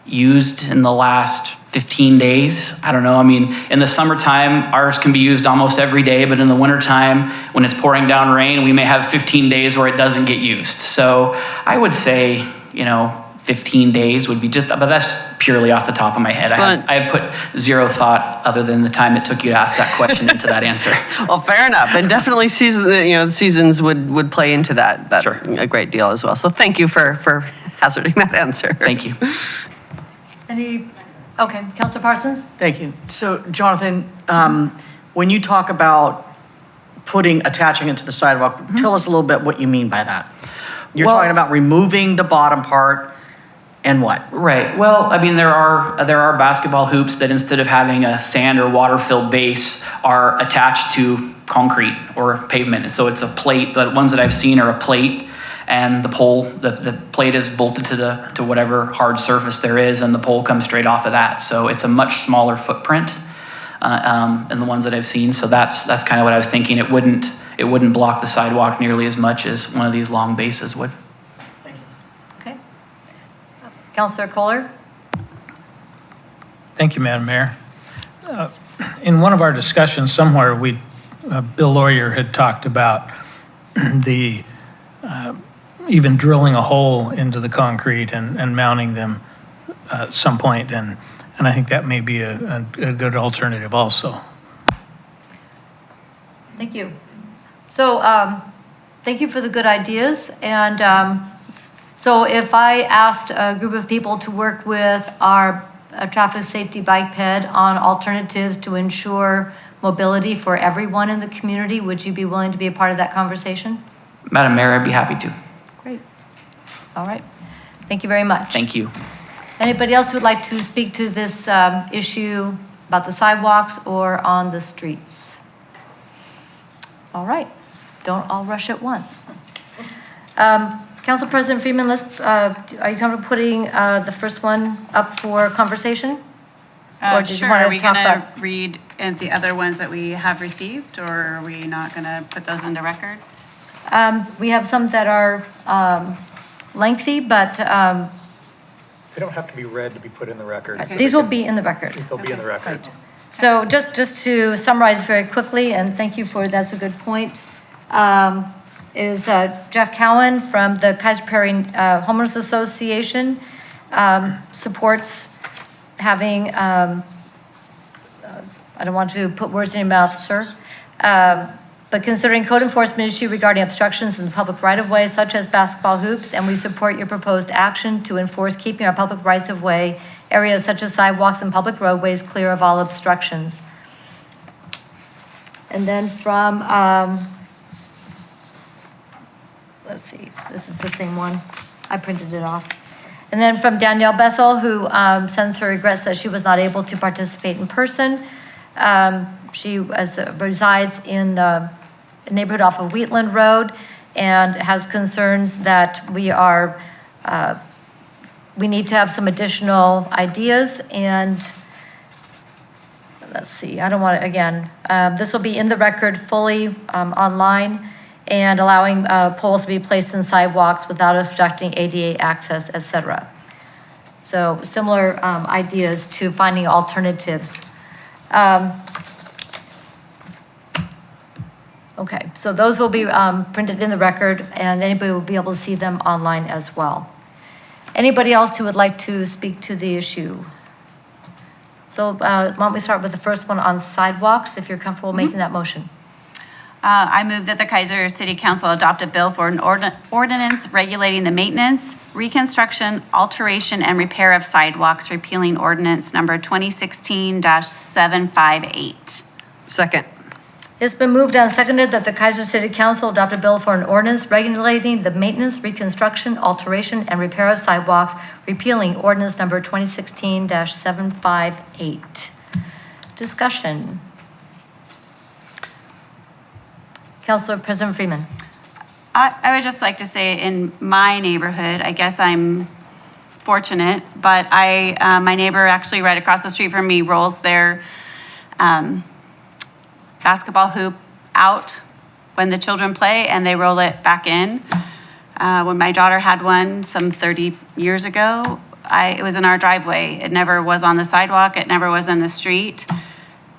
used in the last 15 days. I don't know. I mean, in the summertime, ours can be used almost every day, but in the wintertime, when it's pouring down rain, we may have 15 days where it doesn't get used. So I would say, 15 days would be just, but that's purely off the top of my head. I have put zero thought other than the time it took you to ask that question into that answer.
Well, fair enough. And definitely the seasons would play into that
Sure.
a great deal as well. So thank you for hazarding that answer.
Thank you.
Okay, Councilor Parsons?
Thank you. So, Jonathan, when you talk about attaching it to the sidewalk, tell us a little bit what you mean by that. You're
Well-
talking about removing the bottom part and what?
Right. Well, I mean, there are basketball hoops that instead of having a sand or water-filled base are attached to concrete or pavement. And so it's a plate. The ones that I've seen are a plate, and the pole, the plate is bolted to whatever hard surface there is, and the pole comes straight off of that. So it's a much smaller footprint in the ones that I've seen. So that's kind of what I was thinking. It wouldn't block the sidewalk nearly as much as one of these long bases would.
Okay. Councilor Kohler?
Thank you, Madam Mayor. In one of our discussions somewhere, Bill Laurier had talked about the even drilling a hole into the concrete and mounting them at some point, and I think that may be a good alternative also.
Thank you. So, thank you for the good ideas. And so if I asked a group of people to work with our traffic safety bike ped on alternatives to ensure mobility for everyone in the community, would you be willing to be a part of that conversation?
Madam Mayor, I'd be happy to.
Great. All right. Thank you very much.
Thank you.
Anybody else who would like to speak to this issue about the sidewalks or on the streets? All right. Don't all rush at once. Council President Freeman, are you comfortable putting the first one up for conversation? Or did you
Sure.
want
Are
to
we
talk
going to
about?
read the other ones that we have received, or are we not going to put those into record?
We have some that are lengthy, but
They don't have to be read to be put in the record.
Okay.
these will be in the record.
They'll be in the record.
So just to summarize very quickly, and thank you for, that's a good point, is Jeff Cowan from the Kaiser Perry Homeowners Association supports having, I don't want to put words in your mouth, sir, but considering code enforcement issue regarding obstructions in the public right-of-way, such as basketball hoops, and we support your proposed action to enforce keeping our public rights-of-way areas such as sidewalks and public roadways clear of all obstructions. And then from, let's see, this is the same one. I printed it off. And then from Danielle Bethel, who sends her regrets that she was not able to participate in person. She resides in the neighborhood off of Wheatland Road and has concerns that we need to have some additional ideas. And let's see, I don't want to, again, this will be in the record fully online and allowing poles to be placed in sidewalks without obstructing ADA access, et cetera. So similar ideas to finding alternatives. Okay, so those will be printed in the record, and anybody will be able to see them online as well. Anybody else who would like to speak to the issue? So why don't we start with the first one on sidewalks, if you're comfortable making that motion.
I move that the Kaiser City Council adopt a bill for an ordinance regulating the maintenance, reconstruction, alteration, and repair of sidewalks, repealing ordinance number 2016-758.
Second.
It's been moved and seconded that the Kaiser City Council adopt a bill for an ordinance regulating the maintenance, reconstruction, alteration, and repair of sidewalks, repealing ordinance number 2016-758. Discussion. Councilor President Freeman.
I would just like to say in my neighborhood, I guess I'm fortunate, but my neighbor actually right across the street from me rolls their basketball hoop out when the children play and they roll it back in. When my daughter had one some 30 years ago, it was in our driveway. It never was on the sidewalk. It never was in the street.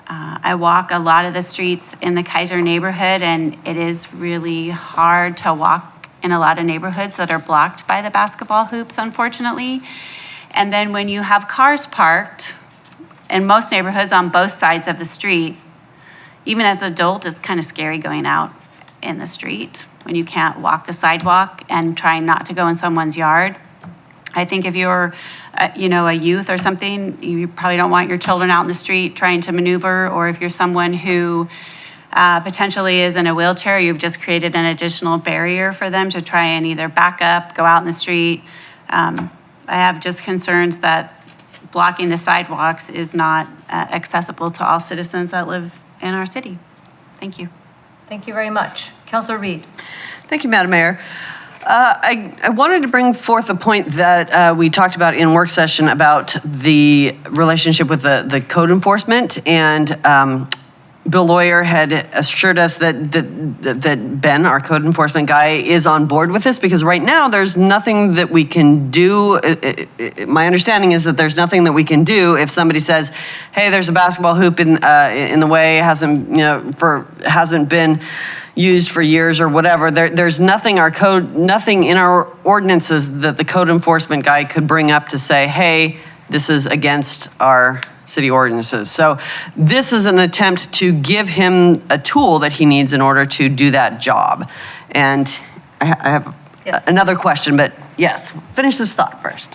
I walk a lot of the streets in the Kaiser neighborhood, and it is really hard to walk in a lot of neighborhoods that are blocked by the basketball hoops, unfortunately. And then when you have cars parked in most neighborhoods on both sides of the street, even as an adult, it's kind of scary going out in the street when you can't walk the sidewalk and trying not to go in someone's yard. I think if you're, a youth or something, you probably don't want your children out in the street trying to maneuver, or if you're someone who potentially is in a wheelchair, you've just created an additional barrier for them to try and either back up, go out in the street. I have just concerns that blocking the sidewalks is not accessible to all citizens that live in our city. Thank you.
Thank you very much. Councilor Reed.
Thank you, Madam Mayor. I wanted to bring forth a point that we talked about in work session about the relationship with the code enforcement, and Bill Lawyer had assured us that Ben, our code enforcement guy, is on board with this, because right now there's nothing that we can do. My understanding is that there's nothing that we can do if somebody says, hey, there's a basketball hoop in the way, hasn't been used for years or whatever. There's nothing nothing in our ordinances that the code enforcement guy could bring up to say, hey, this is against our city ordinances. So this is an attempt to give him a tool that he needs in order to do that job. And I have another question, but yes, finish this thought first.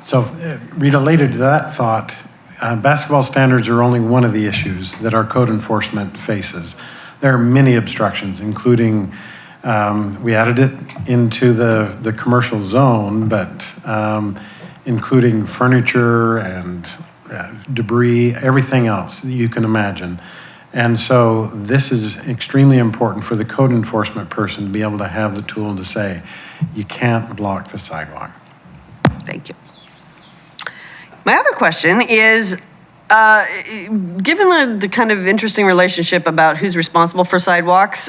So related to that thought, basketball standards are only one of the issues that our code enforcement faces. There are many obstructions, including, we added it into the commercial zone, but including furniture and debris, everything else that you can imagine. And so this is extremely important for the code enforcement person to be able to have the tool to say, you can't block the sidewalk.
Thank you. My other question is, given the kind of interesting relationship about who's responsible for sidewalks,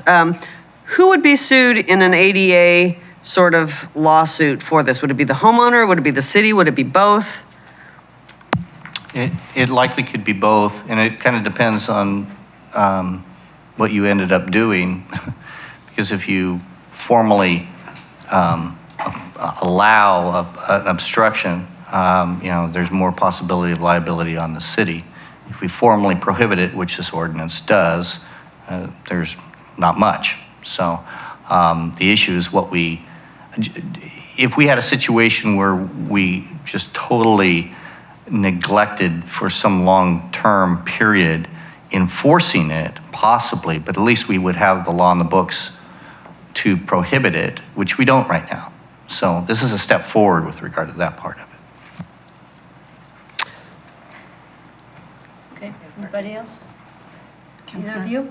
who would be sued in an ADA sort of lawsuit for this? Would it be the homeowner? Would it be the city? Would it be both?
It likely could be both, and it kind of depends on what you ended up doing. Because if you formally allow an obstruction, there's more possibility of liability on the city. If we formally prohibit it, which this ordinance does, there's not much. So the issue is if we had a situation where we just totally neglected for some long-term period enforcing it, possibly, but at least we would have the law in the books to prohibit it, which we don't right now. So this is a step forward with regard to that part of it.
Okay, anybody else? Either of you?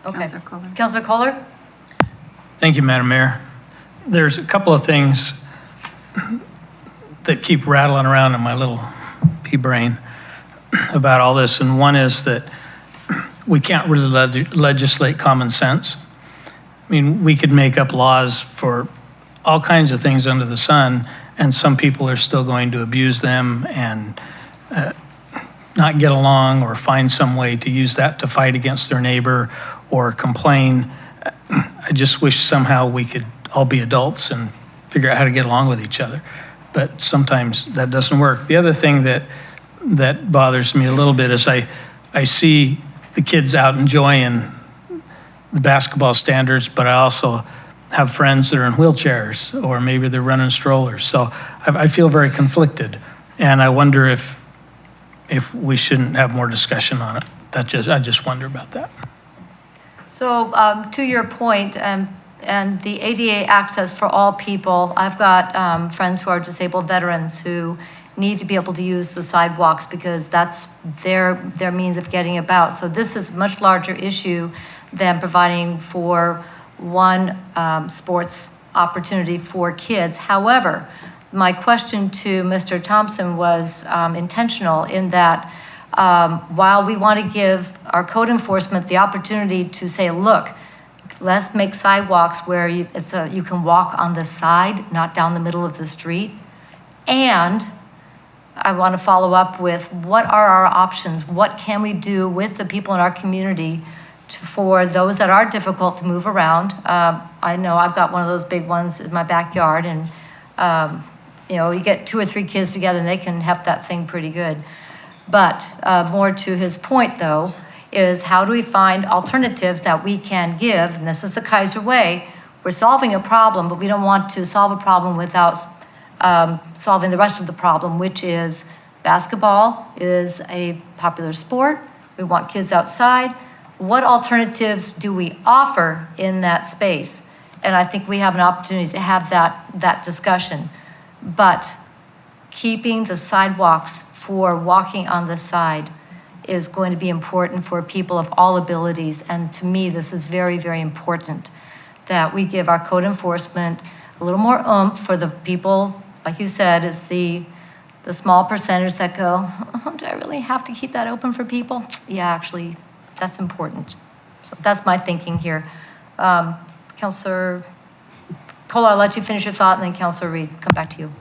Okay.
Councilor Kohler.
Councilor Kohler?
Thank you, Madam Mayor. There's a couple of things that keep rattling around in my little pea brain about all this, and one is that we can't really legislate common sense. I mean, we could make up laws for all kinds of things under the sun, and some people are still going to abuse them and not get along or find some way to use that to fight against their neighbor or complain. I just wish somehow we could all be adults and figure out how to get along with each other. But sometimes that doesn't work. The other thing that bothers me a little bit is I see the kids out enjoying the basketball standards, but I also have friends that are in wheelchairs, or maybe they're running strollers. So I feel very conflicted, and I wonder if we shouldn't have more discussion on it. I just wonder about that.
So to your point, and the ADA access for all people, I've got friends who are disabled veterans who need to be able to use the sidewalks because that's their means of getting about. So this is a much larger issue than providing for one sports opportunity for kids. However, my question to Mr. Thompson was intentional in that while we want to give our code enforcement the opportunity to say, look, let's make sidewalks where you can walk on the side, not down the middle of the street. And I want to follow up with what are our options? What can we do with the people in our community for those that are difficult to move around. I know I've got one of those big ones in my backyard, and you get 2 or 3 kids together and they can heft that thing pretty good. But more to his point, though, is how do we find alternatives that we can give? And this is the Kaiser way. We're solving a problem, but we don't want to solve a problem without solving the rest of the problem, which is basketball is a popular sport. We want kids outside. What alternatives do we offer in that space? And I think we have an opportunity to have that discussion. But keeping the sidewalks for walking on the side is going to be important for people of all abilities. And to me, this is very, very important that we give our code enforcement a little more oomph for the people, like you said, is the small percentage that go, oh, do I really have to keep that open for people? Yeah, actually, that's important. So that's my thinking here. Councilor Kohler, I'll let you finish your thought, and then Councilor Reed, come back to you.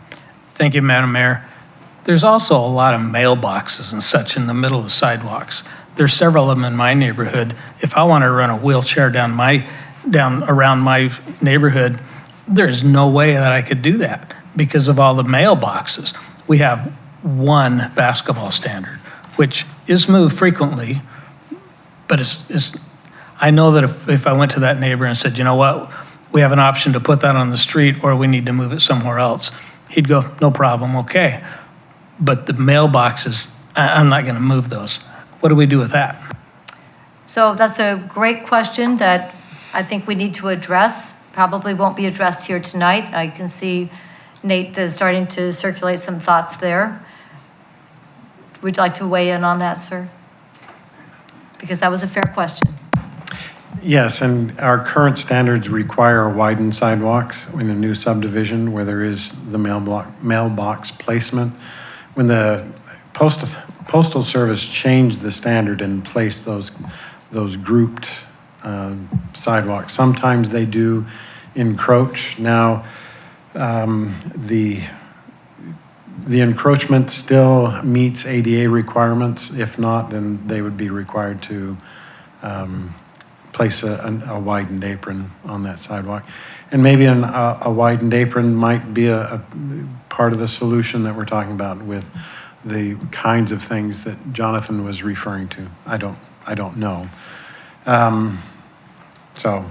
Thank you, Madam Mayor. There's also a lot of mailboxes and such in the middle of the sidewalks. There's several of them in my neighborhood. If I want to run a wheelchair down around my neighborhood, there's no way that I could do that because of all the mailboxes. We have one basketball standard, which is moved frequently, but I know that if I went to that neighbor and said, you know what, we have an option to put that on the street or we need to move it somewhere else, he'd go, no problem, okay. But the mailboxes, I'm not going to move those. What do we do with that?
So that's a great question that I think we need to address. Probably won't be addressed here tonight. I can see Nate is starting to circulate some thoughts there. Would you like to weigh in on that, sir? Because that was a fair question.
Yes, and our current standards require widened sidewalks in a new subdivision where there is the mailbox placement. When the Postal Service changed the standard and placed those grouped sidewalks, sometimes they do encroach. Now, the encroachment still meets ADA requirements. If not, then they would be required to place a widened apron on that sidewalk. And maybe a widened apron might be a part of the solution that we're talking about with the kinds of things that Jonathan was referring to. I don't know. So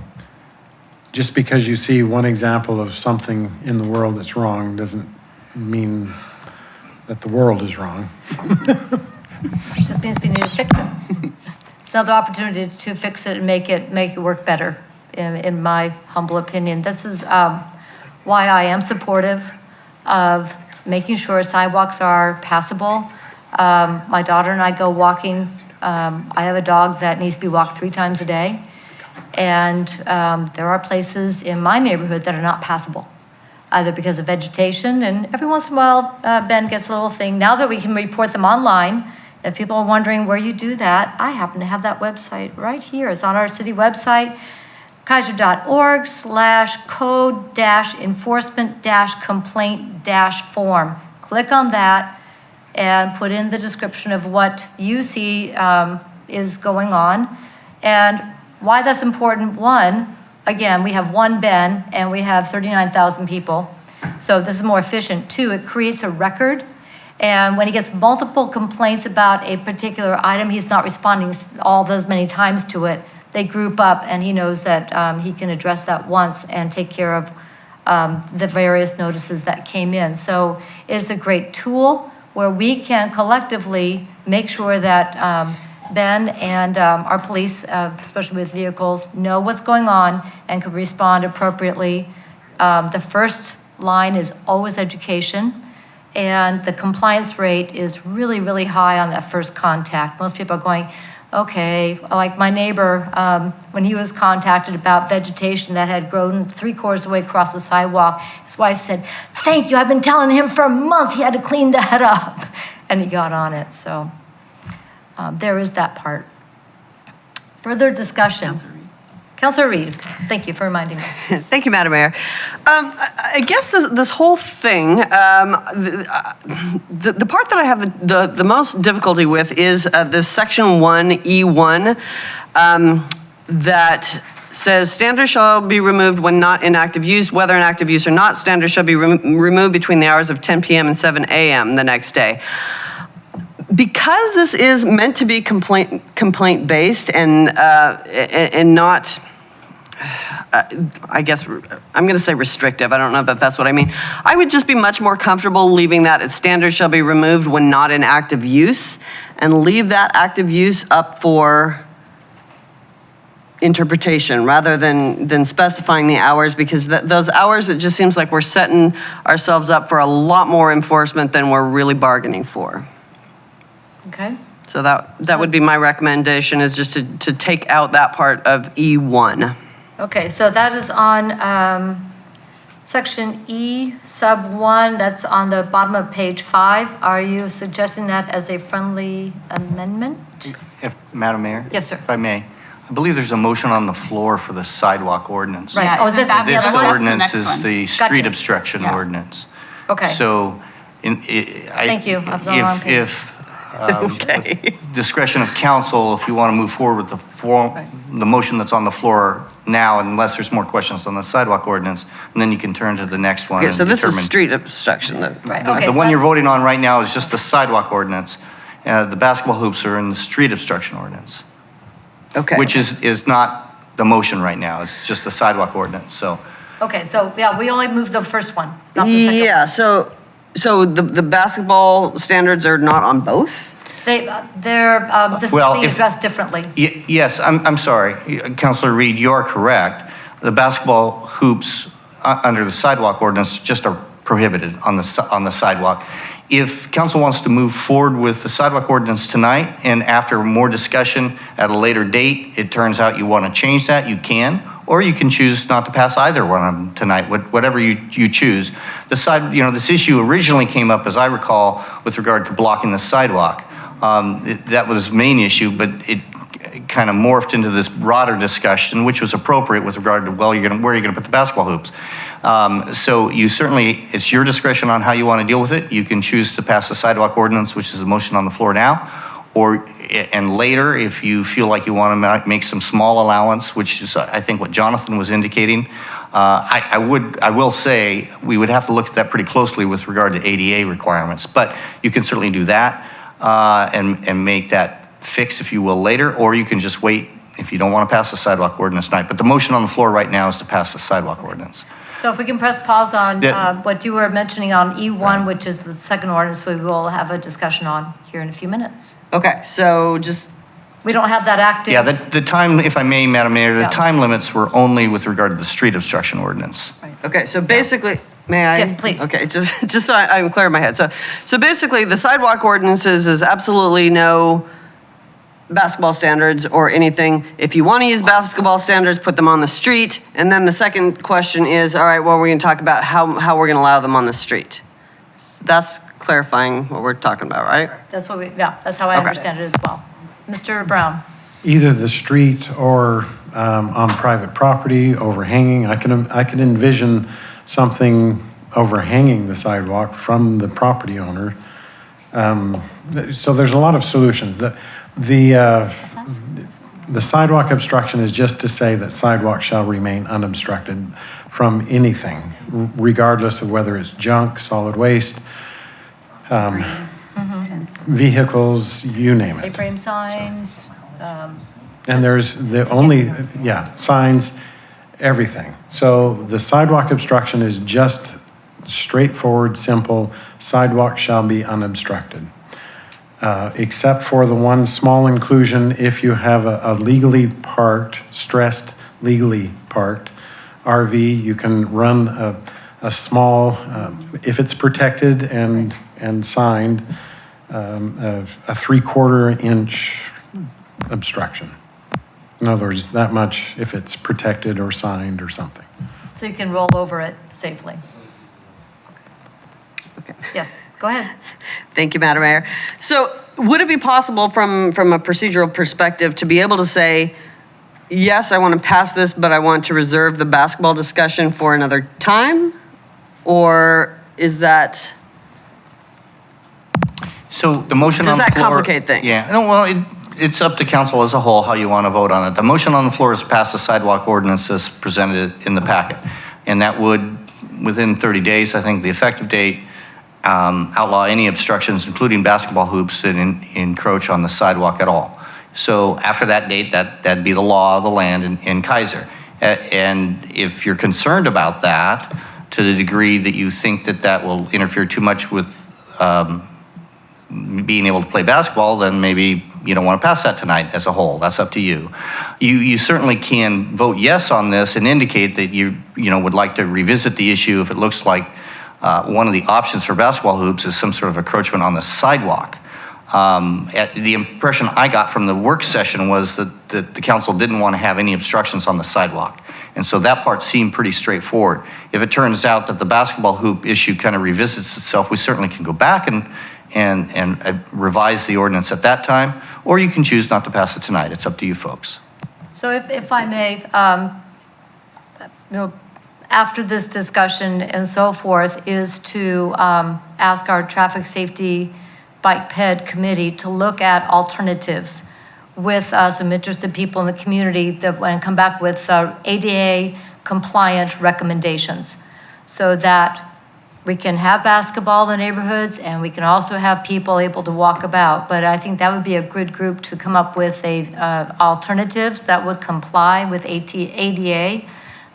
just because you see one example of something in the world that's wrong doesn't mean that the world is wrong.
It just means we need to fix it. It's another opportunity to fix it and make it work better, in my humble opinion. This is why I am supportive of making sure sidewalks are passable. My daughter and I go walking. I have a dog that needs to be walked 3 times a day. And there are places in my neighborhood that are not passable, either because of vegetation, and every once in a while, Ben gets a little thing. Now that we can report them online, if people are wondering where you do that, I happen to have that website right here. It's on our city website, kaiser.org/code-enforcement-complaint-form. Click on that and put in the description of what you see is going on. And why that's important, one, again, we have one Ben and we have 39,000 people. So this is more efficient. 2, it creates a record. And when he gets multiple complaints about a particular item, he's not responding all those many times to it. They group up and he knows that he can address that once and take care of the various notices that came in. So it's a great tool where we can collectively make sure that Ben and our police, especially with vehicles, know what's going on and can respond appropriately. The first line is always education, and the compliance rate is really, really high on that first contact. Most people are going, okay, like my neighbor, when he was contacted about vegetation that had grown 3/4 away across the sidewalk, his wife said, thank you, I've been telling him for a month he had to clean that up. And he got on it, so there is that part. Further discussion. Councilor Reed, thank you for reminding me.
Thank you, Madam Mayor. I guess this whole thing, the part that I have the most difficulty with is this Section 1E1. that says standards shall be removed when not in active use, whether in active use or not, standards shall be removed between the hours of 10 p.m. and 7 a.m. the next day. Because this is meant to be complaint-based and not, I guess, I'm going to say restrictive. I don't know if that's what I mean. I would just be much more comfortable leaving that as standards shall be removed when not in active use, and leave that active use up for interpretation rather than specifying the hours, because those hours, it just seems like we're setting ourselves up for a lot more enforcement than we're really bargaining for.
Okay.
So that would be my recommendation, is just to take out that part of E1.
Okay, so that is on section E sub 1, that's on the bottom of page 5. Are you suggesting that as a friendly amendment?
Madam Mayor?
Yes, sir.
If I may, I believe there's a motion on the floor for the sidewalk ordinance.
Right.
Yeah,
Oh,
isn't that the
This
other one?
ordinance
That's the
is
next one.
the street
Gotcha.
obstruction
Yeah.
ordinance.
Okay.
So,
Thank you. I was on the wrong page.
With discretion of council, if you want to move forward with the motion that's on the floor now, unless there's more questions on the sidewalk ordinance, and then you can turn to the next one.
Okay,
and
so this is
determine-
street obstruction.
Right,
The
okay.
the
so
one you're
that's-
voting on right now is just the sidewalk ordinance. The basketball hoops are in the street obstruction ordinance,
Okay.
which is not the motion right now. It's just the sidewalk ordinance, so.
Okay, so yeah, we only moved the first one, not the second.
Yeah, so the basketball standards are not on both?
This is
Well,
being
if-
addressed differently.
Yes, I'm sorry, Councilor Reed, you're correct. The basketball hoops under the sidewalk ordinance just are prohibited on the sidewalk. If council wants to move forward with the sidewalk ordinance tonight, and after more discussion at a later date, it turns out you want to change that, you can, or you can choose not to pass either one of them tonight, whatever you choose. This issue originally came up, as I recall, with regard to blocking the sidewalk. That was the main issue, but it kind of morphed into this broader discussion, which was appropriate with regard to, where you're going to put the basketball hoops. So you certainly, it's your discretion on how you want to deal with it. You can choose to pass the sidewalk ordinance, which is the motion on the floor now, and later, if you feel like you want to make some small allowance, which is, I think, what Jonathan was indicating. I will say, we would have to look at that pretty closely with regard to ADA requirements, but you can certainly do that and make that fix, if you will, later, or you can just wait if you don't want to pass the sidewalk ordinance tonight. But the motion on the floor right now is to pass the sidewalk ordinance.
So if we can press pause on
Yeah.
what you were mentioning on E1, which is the second ordinance, we will have a discussion on here in a few minutes.
Okay, so just,
We don't have that active.
Yeah, the time, if I may, Madam Mayor, the
Yeah.
time limits were only with regard to the street obstruction ordinance.
okay, so basically, may I?
Yes, please.
Okay, just so I'm clear in my head. So basically, the sidewalk ordinances is absolutely no basketball standards or anything. If you want to use basketball standards, put them on the street. And then the second question is, all right, well, we're going to talk about how we're going to allow them on the street. That's clarifying what we're talking about, right?
That's that's how I
Okay.
understand it as well. Mr. Brown?
Either the street or on private property, overhanging. I can envision something overhanging the sidewalk from the property owner. So there's a lot of solutions. The sidewalk obstruction is just to say that sidewalk shall remain unobstructed from anything, regardless of whether it's junk, solid waste, vehicles, you name it.
A-frame signs,
And there's the only, signs, everything. So the sidewalk obstruction is just straightforward, simple, sidewalk shall be unobstructed. Except for the one small inclusion, if you have a legally parked, stressed legally parked RV, you can run a small, if it's protected and signed, a 3/4 inch obstruction. In other words, that much if it's protected or signed or something.
so you can roll over it safely.
Okay.
Yes, go ahead.
Thank you, Madam Mayor. So would it be possible from a procedural perspective to be able to say, yes, I want to pass this, but I want to reserve the basketball discussion for another time? Or is that,
So the motion
Does
on the
that
floor.
complicate things?
Yeah, no, well, it's up to council as a whole how you want to vote on it. The motion on the floor is to pass the sidewalk ordinance as presented in the packet. And that would, within 30 days, I think the effective date, outlaw any obstructions, including basketball hoops, that encroach on the sidewalk at all. So after that date, that'd be the law of the land in Kaiser. And if you're concerned about that, to the degree that you think that will interfere too much with being able to play basketball, then maybe you don't want to pass that tonight as a whole. That's up to you. You certainly can vote yes on this and indicate that you would like to revisit the issue if it looks like one of the options for basketball hoops is some sort of encroachment on the sidewalk. The impression I got from the work session was that the council didn't want to have any obstructions on the sidewalk. And so that part seemed pretty straightforward. If it turns out that the basketball hoop issue kind of revisits itself, we certainly can go back and revise the ordinance at that time, or you can choose not to pass it tonight. It's up to you folks.
So if I may, after this discussion and so forth, is to ask our traffic safety bike ped committee to look at alternatives with some interested people in the community that and come back with ADA compliant recommendations so that we can have basketball in the neighborhoods and we can also have people able to walk about. But I think that would be a good group to come up with alternatives that would comply with ADA,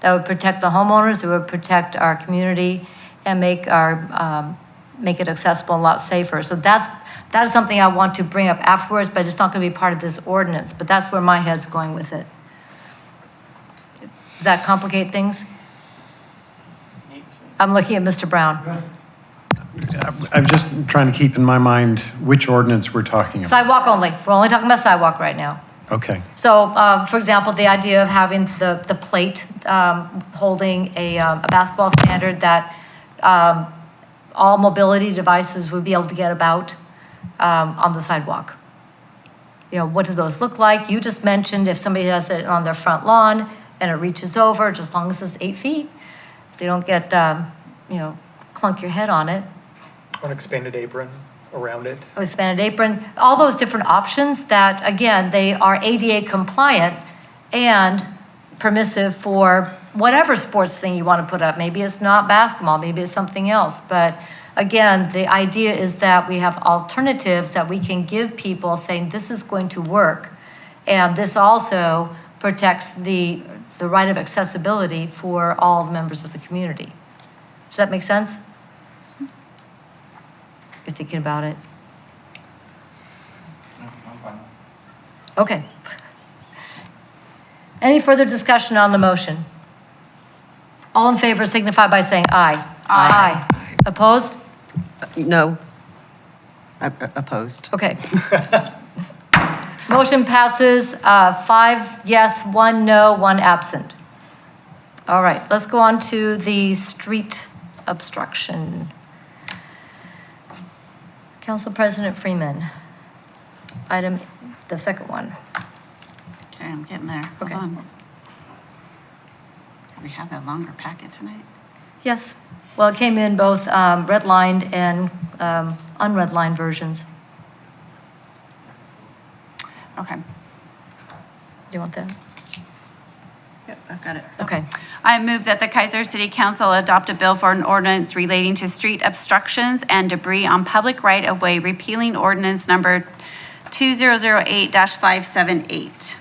that would protect the homeowners, it would protect our community and make it accessible and a lot safer. So that is something I want to bring up afterwards, but it's not going to be part of this ordinance. But that's where my head's going with it. Does that complicate things? I'm looking at Mr. Brown.
I'm just trying to keep in my mind which ordinance we're talking about.
Sidewalk only. We're only talking about sidewalk right now.
Okay.
So, for example, the idea of having the plate holding a basketball standard that all mobility devices would be able to get about on the sidewalk. What do those look like? You just mentioned if somebody has it on their front lawn and it reaches over, just as long as it's 8 feet, so you don't get, clunk your head on it.
Or an expanded apron around it.
Expanded apron, all those different options that, again, they are ADA compliant and permissive for whatever sports thing you want to put up. Maybe it's not basketball, maybe it's something else. But again, the idea is that we have alternatives that we can give people saying this is going to work. And this also protects the right of accessibility for all the members of the community. Does that make sense? You're thinking about it? Okay. Any further discussion on the motion? All in favor signify by saying aye. Aye. Opposed?
No. Opposed.
Okay. Motion passes 5 yes, 1 no, 1 absent. All right, let's go on to the street obstruction. Council President Freeman, the second one.
Okay, I'm getting there. Hold on. Do we have a longer packet tonight?
Yes. Well, it came in both redlined and unredlined versions.
Okay.
Do you want that?
Yep, I've got it.
Okay.
I move that the Kaiser City Council adopt a bill for an ordinance relating to street obstructions and debris on public right-of-way, repealing ordinance number 2008-578.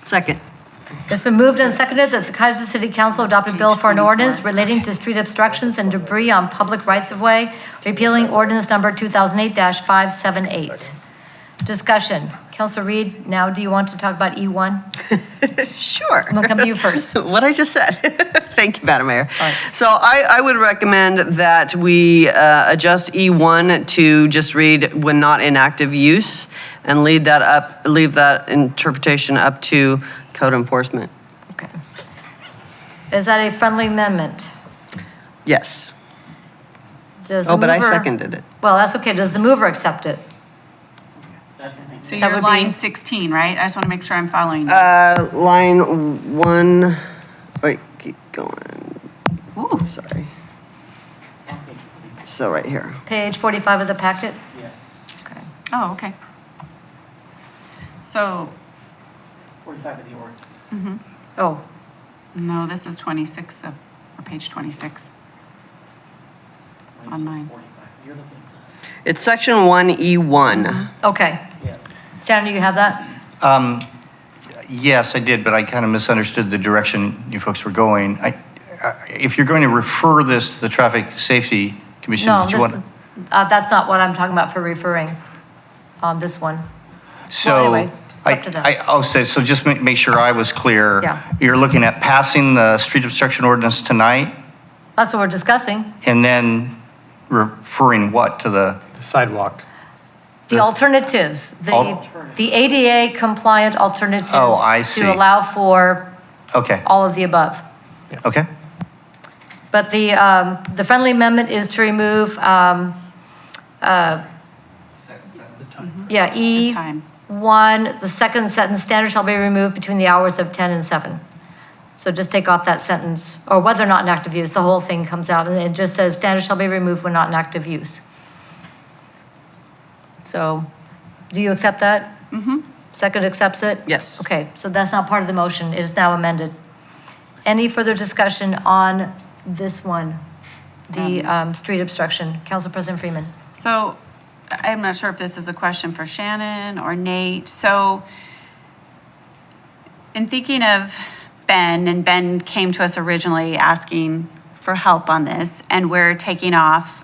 Second.
It's been moved and seconded that the Kaiser City Council adopt a bill for an ordinance relating to street obstructions and debris on public rights-of-way, repealing ordinance number 2008-578. Discussion. Councilor Reed, now do you want to talk about E1?
Sure.
I'm going to come to you first.
What I just said. Thank you, Madam Mayor.
All right.
So I would recommend that we adjust E1 to just read when not in active use and leave that interpretation up to code enforcement.
Okay. Is that a friendly amendment?
Yes.
Does
Oh,
the
but I
mover-
seconded it.
Well, that's okay. Does the mover accept it?
So
That
you're
would be-
line 16, right? I just want to make sure I'm following.
Line 1, wait, keep going.
Ooh.
Sorry. So right here.
Page 45 of the packet?
Oh, okay. So,
45 of the ordinance.
Oh,
no, this is 26 of, or page 26 on mine.
You're looking
It's section 1E1.
okay. Shannon, you have that?
Yes, I did, but I kind of misunderstood the direction you folks were going. If you're going to refer this to the Traffic Safety Commission,
No,
did you
this,
want?
that's not what I'm talking about for referring on this one.
So,
anyway, it's up to them.
so just make sure I was clear.
Yeah.
You're looking at passing the street obstruction ordinance tonight
That's what we're discussing.
and then referring what to the?
Sidewalk.
The alternatives, the ADA compliant alternatives.
Oh, I see.
To allow for
Okay,
all of the above.
okay.
But the friendly amendment is to remove,
time.
E1, the second sentence, standards shall be removed between the hours of 10 and 7. So just take off that sentence, or whether or not in active use, the whole thing comes out, and it just says standards shall be removed when not in active use. So, do you accept that? Mm-hmm. Second accepts it?
Yes.
Okay, so that's not part of the motion, it is now amended. Any further discussion on this one, the street obstruction? Council President Freeman.
So I'm not sure if this is a question for Shannon or Nate. So in thinking of Ben, and Ben came to us originally asking for help on this, and we're taking off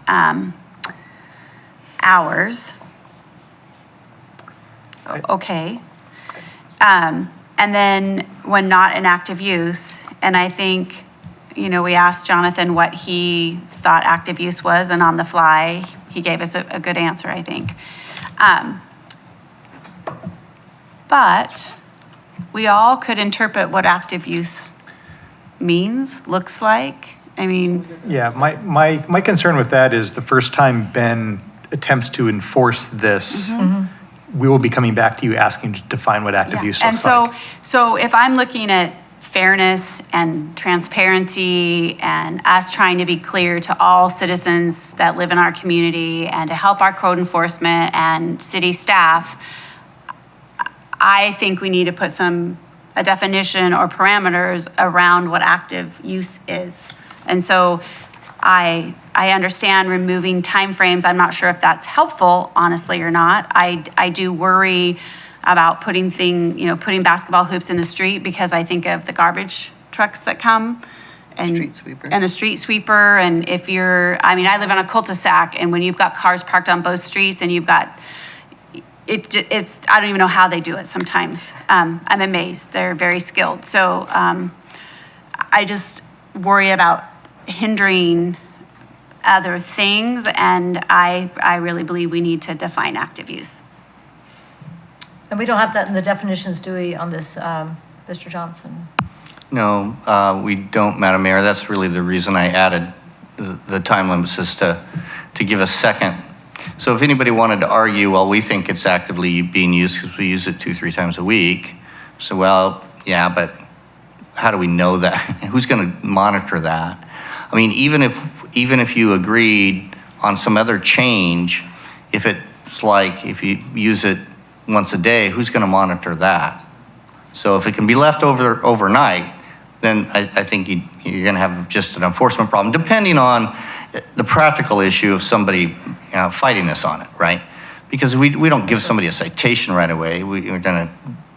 hours. Okay. And then when not in active use, and I think, we asked Jonathan what he thought active use was, and on the fly, he gave us a good answer, I think. But we all could interpret what active use means, looks like. I mean,
Yeah, my concern with that is the first time Ben attempts to enforce this, we will be coming back to you asking to define what active
yeah.
use
And
looks like.
so if I'm looking at fairness and transparency and us trying to be clear to all citizens that live in our community and to help our code enforcement and city staff, I think we need to put a definition or parameters around what active use is. And so I understand removing timeframes. I'm not sure if that's helpful, honestly, or not. I do worry about putting basketball hoops in the street because I think of the garbage trucks that come. And
Street sweeper.
And the street sweeper. And I live on a cul-de-sac, and when you've got cars parked on both streets and you've got, it's I don't even know how they do it sometimes. I'm amazed. They're very skilled. So I just worry about hindering other things, and I really believe we need to define active use.
And we don't have that in the definitions, do we, on this, Mr. Johnson?
No, we don't, Madam Mayor. That's really the reason I added the time limits is to give a second. So if anybody wanted to argue, well, we think it's actively being used because we use it 2-3 times a week. So, well, yeah, but how do we know that? Who's going to monitor that? I mean, even if you agreed on some other change, if it's like if you use it once a day, who's going to monitor that? So if it can be left overnight, then I think you're going to have just an enforcement problem, depending on the practical issue of somebody fighting us on it, right? Because we don't give somebody a citation right away. We're going to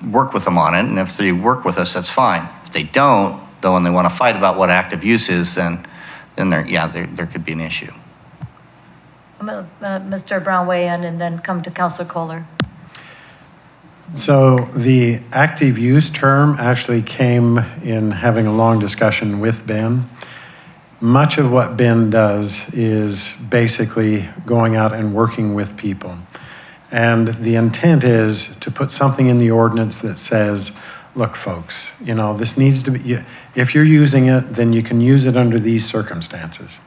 work with them on it, and if they work with us, that's fine. If they don't, though, and they want to fight about what active use is, then there could be an issue.
I'm gonna, Mr. Brown weigh in and then come to Councilor Kohler.
So the active use term actually came in having a long discussion with Ben. Much of what Ben does is basically going out and working with people. And the intent is to put something in the ordinance that says, look, folks, this needs to be, if you're using it, then you can use it under these circumstances.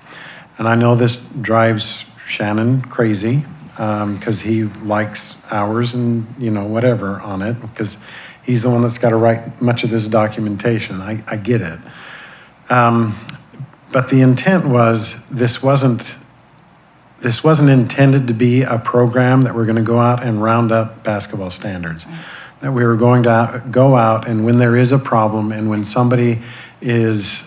And I know this drives Shannon crazy because he likes hours and, whatever on it, because he's the one that's got to write much of this documentation. I get it. But the intent was, this This wasn't intended to be a program that we're going to go out and round up basketball standards. That we were going to go out, and when there is a problem and when somebody is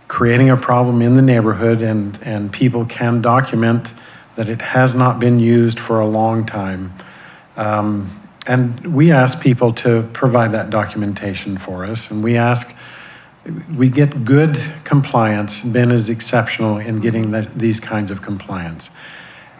creating a problem in the neighborhood and people can document that it has not been used for a long time. And we ask people to provide that documentation for us, and we get good compliance. Ben is exceptional in getting these kinds of compliance.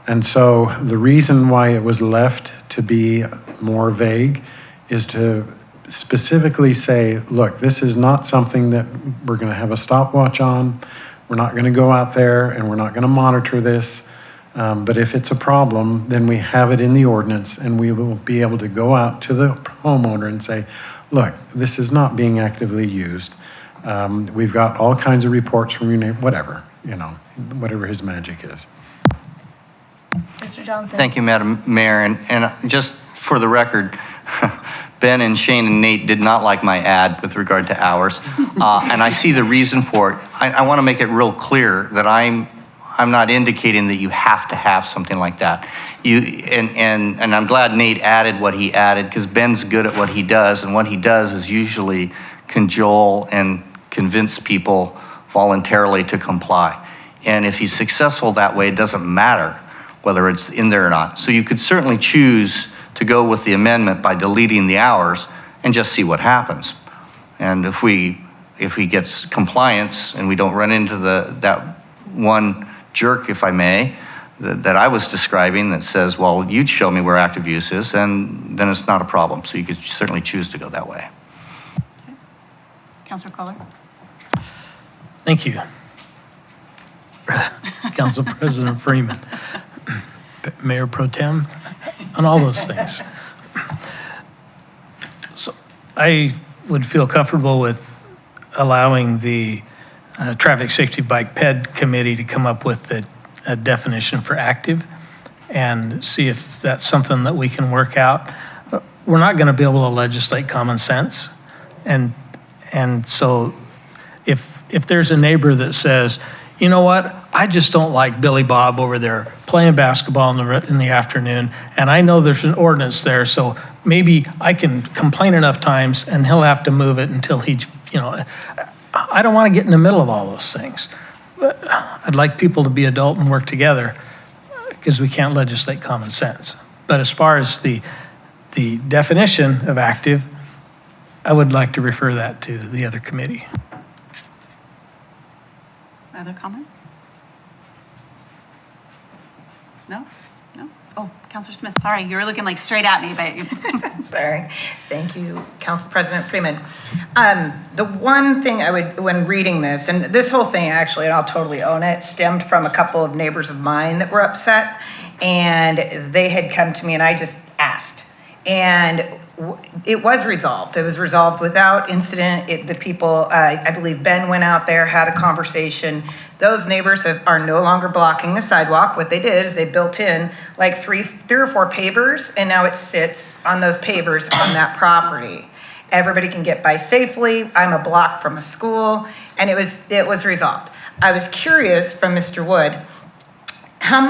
And so the reason why it was left to be more vague is to specifically say, look, this is not something that we're going to have a stopwatch on. We're not going to go out there and we're not going to monitor this. But if it's a problem, then we have it in the ordinance and we will be able to go out to the homeowner and say, look, this is not being actively used. We've got all kinds of reports from your neighbor, whatever his magic is.
Mr. Johnson.
Thank you, Madam Mayor. And just for the record, Ben and Shane and Nate did not like my ad with regard to hours. And I see the reason for it. I want to make it real clear that I'm not indicating that you have to have something like that. And I'm glad Nate added what he added, because Ben's good at what he does, and what he does is usually cajole and convince people voluntarily to comply. And if he's successful that way, it doesn't matter whether it's in there or not. So you could certainly choose to go with the amendment by deleting the hours and just see what happens. And if he gets compliance and we don't run into that one jerk, if I may, that I was describing that says, well, you'd show me where active use is, and then it's not a problem. So you could certainly choose to go that way.
Councilor Kohler?
Thank you. Council President Freeman, Mayor Pro Tem, and all those things. So I would feel comfortable with allowing the Traffic Safety Bike PED Committee to come up with a definition for active and see if that's something that we can work out. We're not going to be able to legislate common sense. And so if there's a neighbor that says, you know what, I just don't like Billy Bob over there playing basketball in the afternoon, and I know there's an ordinance there, so maybe I can complain enough times and he'll have to move it until I don't want to get in the middle of all those things. But I'd like people to be adult and work together, because we can't legislate common sense. But as far as the definition of active, I would like to refer that to the other committee.
Other comments? No? No? Oh, Councilor Smith, sorry, you were looking like straight at me, but.
Sorry. Thank you, Council President Freeman. The one thing I would, when reading this, and this whole thing actually, and I'll totally own it, stemmed from a couple of neighbors of mine that were upset, and they had come to me and I just asked. And it was resolved. It was resolved without incident. The people, I believe Ben went out there, had a conversation. Those neighbors are no longer blocking the sidewalk. What they did is they built in like three or four pavers, and now it sits on those pavers on that property. Everybody can get by safely. I'm a block from a school, and it was resolved. I was curious from Mr. Wood, how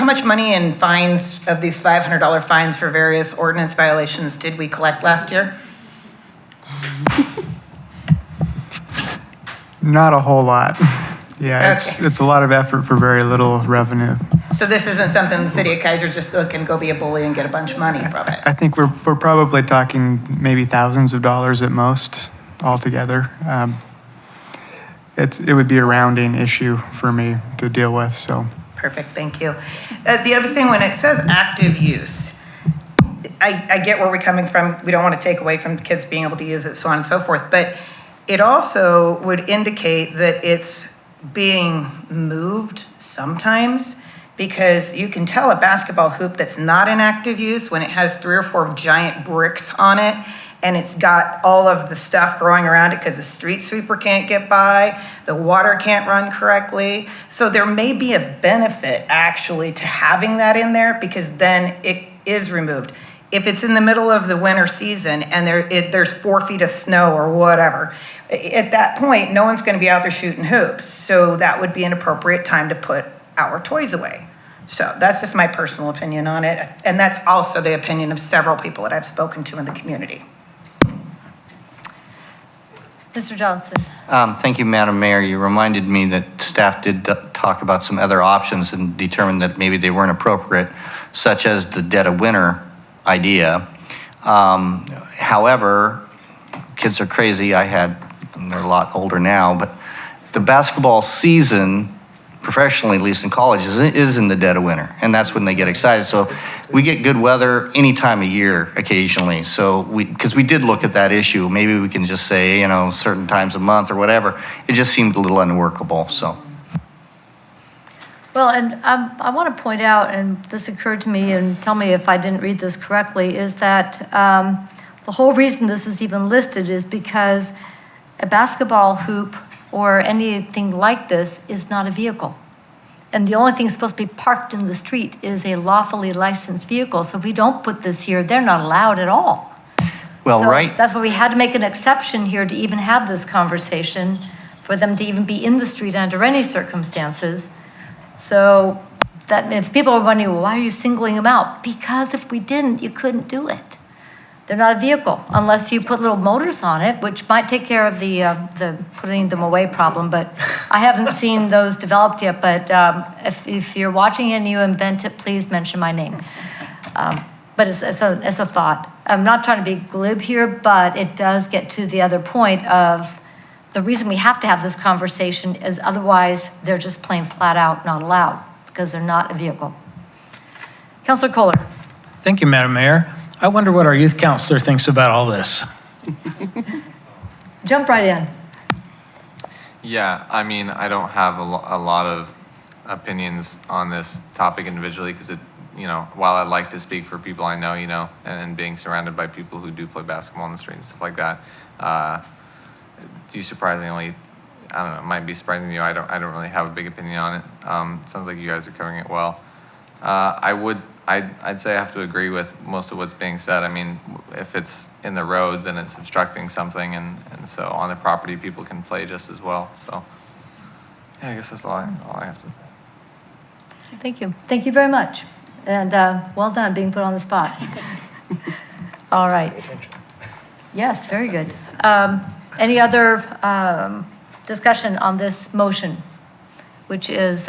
much money in fines of these $500 fines for various ordinance violations did we collect last year?
Not a whole lot. Yeah,
Okay.
it's a lot of effort for very little revenue.
So this isn't something the city of Kaiser just can go be a bully and get a bunch of money from it?
I think we're probably talking maybe thousands of dollars at most altogether. It would be a rounding issue for me to deal with, so.
Perfect, thank you. The other thing, when it says active use, I get where we're coming from. We don't want to take away from kids being able to use it, so on and so forth. But it also would indicate that it's being moved sometimes, because you can tell a basketball hoop that's not in active use when it has 3 or 4 giant bricks on it, and it's got all of the stuff growing around it because the street sweeper can't get by, the water can't run correctly. So there may be a benefit actually to having that in there, because then it is removed. If it's in the middle of the winter season and there's 4 feet of snow or whatever, at that point, no one's going to be out there shooting hoops. So that would be an appropriate time to put our toys away. So that's just my personal opinion on it. And that's also the opinion of several people that I've spoken to in the community.
Mr. Johnson.
Thank you, Madam Mayor. You reminded me that staff did talk about some other options and determined that maybe they weren't appropriate, such as the dead of winter idea. However, kids are crazy. They're a lot older now, but the basketball season, professionally, at least in college, is in the dead of winter, and that's when they get excited. So we get good weather any time of year occasionally. So because we did look at that issue, maybe we can just say, certain times a month or whatever. It just seemed a little unworkable, so.
Well, and I want to point out, and this occurred to me, and tell me if I didn't read this correctly, is that the whole reason this is even listed is because a basketball hoop or anything like this is not a vehicle. And the only thing supposed to be parked in the street is a lawfully licensed vehicle. So if we don't put this here, they're not allowed at all.
Well,
So
right.
that's why we had to make an exception here to even have this conversation, for them to even be in the street under any circumstances. So that if people are wondering, well, why are you singling them out? Because if we didn't, you couldn't do it. They're not a vehicle unless you put little motors on it, which might take care of the putting them away problem. But I haven't seen those developed yet. But if you're watching and you invent it, please mention my name. But it's a thought. I'm not trying to be glib here, but it does get to the other point of the reason we have to have this conversation is otherwise they're just plain flat out not allowed because they're not a vehicle. Councilor Kohler.
Thank you, Madam Mayor. I wonder what our youth counselor thinks about all this.
Jump right in.
Yeah, I mean, I don't have a lot of opinions on this topic individually because while I'd like to speak for people I know, and being surrounded by people who do play basketball on the street and stuff like that, surprisingly, I don't know, it might be surprising to you. I don't really have a big opinion on it. Sounds like you guys are covering it well. I'd say I have to agree with most of what's being said. I mean, if it's in the road, then it's obstructing something, and so on the property, people can play just as well. So, yeah, I guess that's all I have to.
Thank you. Thank you very much. And well done being put on the spot. All right. Yes, very good. Any other discussion on this motion, which is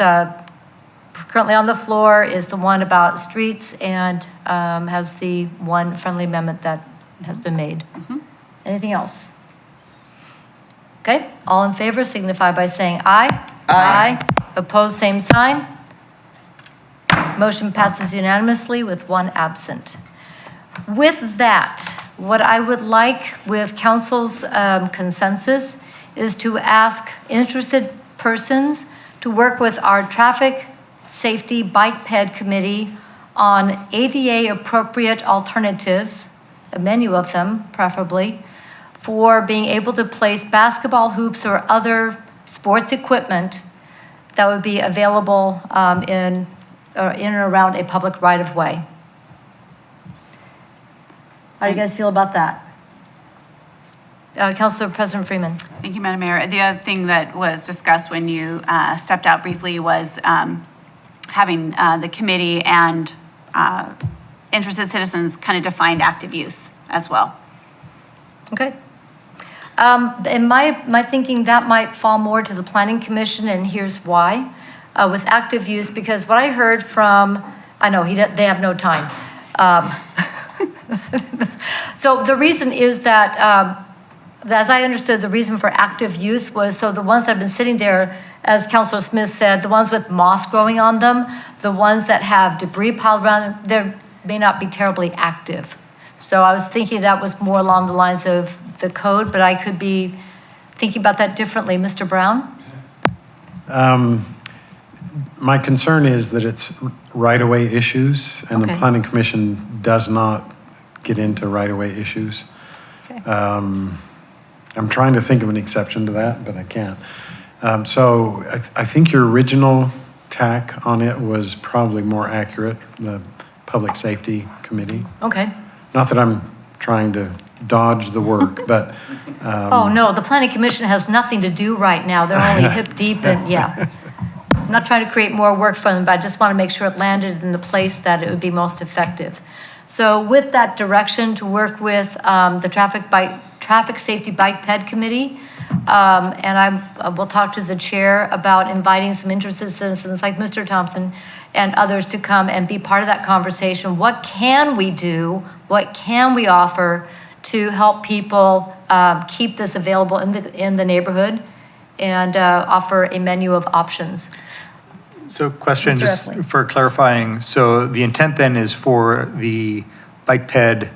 currently on the floor, is the one about streets and has the one friendly amendment that has been made. Anything else? Okay, all in favor signify by saying aye. Aye. Opposed, same sign. Motion passes unanimously with one absent. With that, what I would like with council's consensus is to ask interested persons to work with our traffic safety bike ped committee on ADA appropriate alternatives, a menu of them preferably, for being able to place basketball hoops or other sports equipment that would be available in and around a public right-of-way. How do you guys feel about that? Councilor President Freeman.
Thank you, Madam Mayor. The other thing that was discussed when you stepped out briefly was having the committee and interested citizens kind of define active use as well.
Okay. In my thinking, that might fall more to the Planning Commission, and here's why. With active use, because what I heard from, I know they have no time. So the reason is that, as I understood, the reason for active use was so the ones that have been sitting there, as Councilor Smith said, the ones with moss growing on them, the ones that have debris piled around them, they may not be terribly active. So I was thinking that was more along the lines of the code, but I could be thinking about that differently. Mr. Brown?
My concern is that it's right-of-way issues, and the
Okay.
Planning Commission does not get into right-of-way issues.
Okay.
I'm trying to think of an exception to that, but I can't. So I think your original tack on it was probably more accurate, the Public Safety Committee.
Okay.
Not that I'm trying to dodge the work, but.
Oh, no, the Planning Commission has nothing to do right now. They're only hip deep and, yeah. I'm not trying to create more work for them, but I just want to make sure it landed in the place that it would be most effective. So with that direction to work with the Traffic Safety Bike Ped Committee, and I will talk to the chair about inviting some interested citizens like Mr. Thompson and others to come and be part of that conversation. What can we do? What can we offer to help people keep this available in the neighborhood and offer a menu of options?
So question,
Mr.
just
Epley.
for clarifying, so the intent then is for the Bike Ped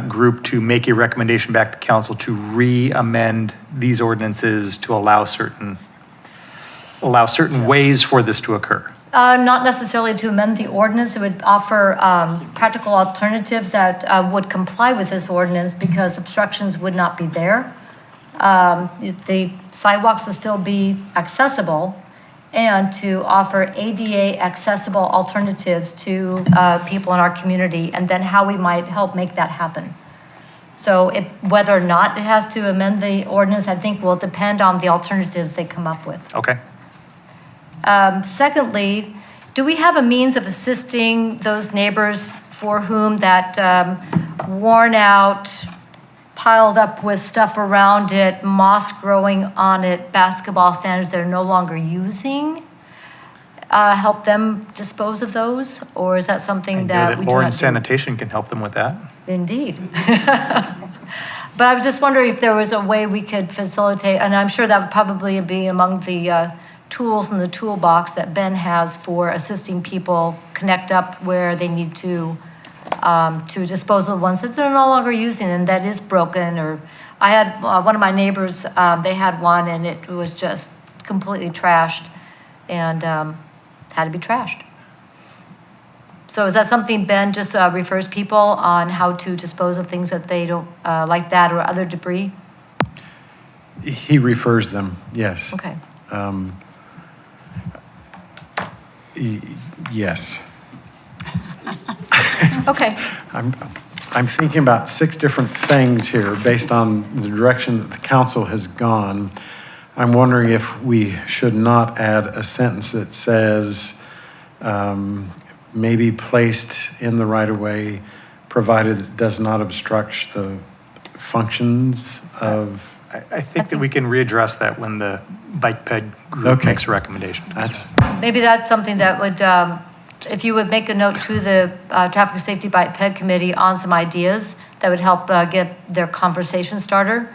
group to make a recommendation back to council to re-amend these ordinances to allow certain ways for this to occur?
Not necessarily to amend the ordinance. It would offer practical alternatives that would comply with this ordinance because obstructions would not be there. The sidewalks would still be accessible, and to offer ADA accessible alternatives to people in our community, and then how we might help make that happen. So whether or not it has to amend the ordinance, I think will depend on the alternatives they come up with.
Okay.
Secondly, do we have a means of assisting those neighbors for whom that worn out, piled up with stuff around it, moss growing on it, basketball stands they're no longer using? Help them dispose of those? Or is that something
I know
that
that
we do
Lauren
not do?
Sanitation can help them with that.
Indeed. But I was just wondering if there was a way we could facilitate, and I'm sure that would probably be among the tools in the toolbox that Ben has for assisting people connect up where they need to dispose of the ones that they're no longer using and that is broken. Or I had one of my neighbors, they had one and it was just completely trashed and had to be trashed. So is that something Ben just refers people on how to dispose of things that they don't like that or other debris?
He refers them, yes.
Okay.
Yes.
Okay.
I'm thinking about 6 different things here based on the direction that the council has gone. I'm wondering if we should not add a sentence that says maybe placed in the right-of-way, provided it does not obstruct the functions of.
I think that we can readdress that when the Bike Ped group makes a recommendation.
Maybe that's something that would, if you would make a note to the Traffic Safety Bike Ped Committee on some ideas that would help get their conversation starter.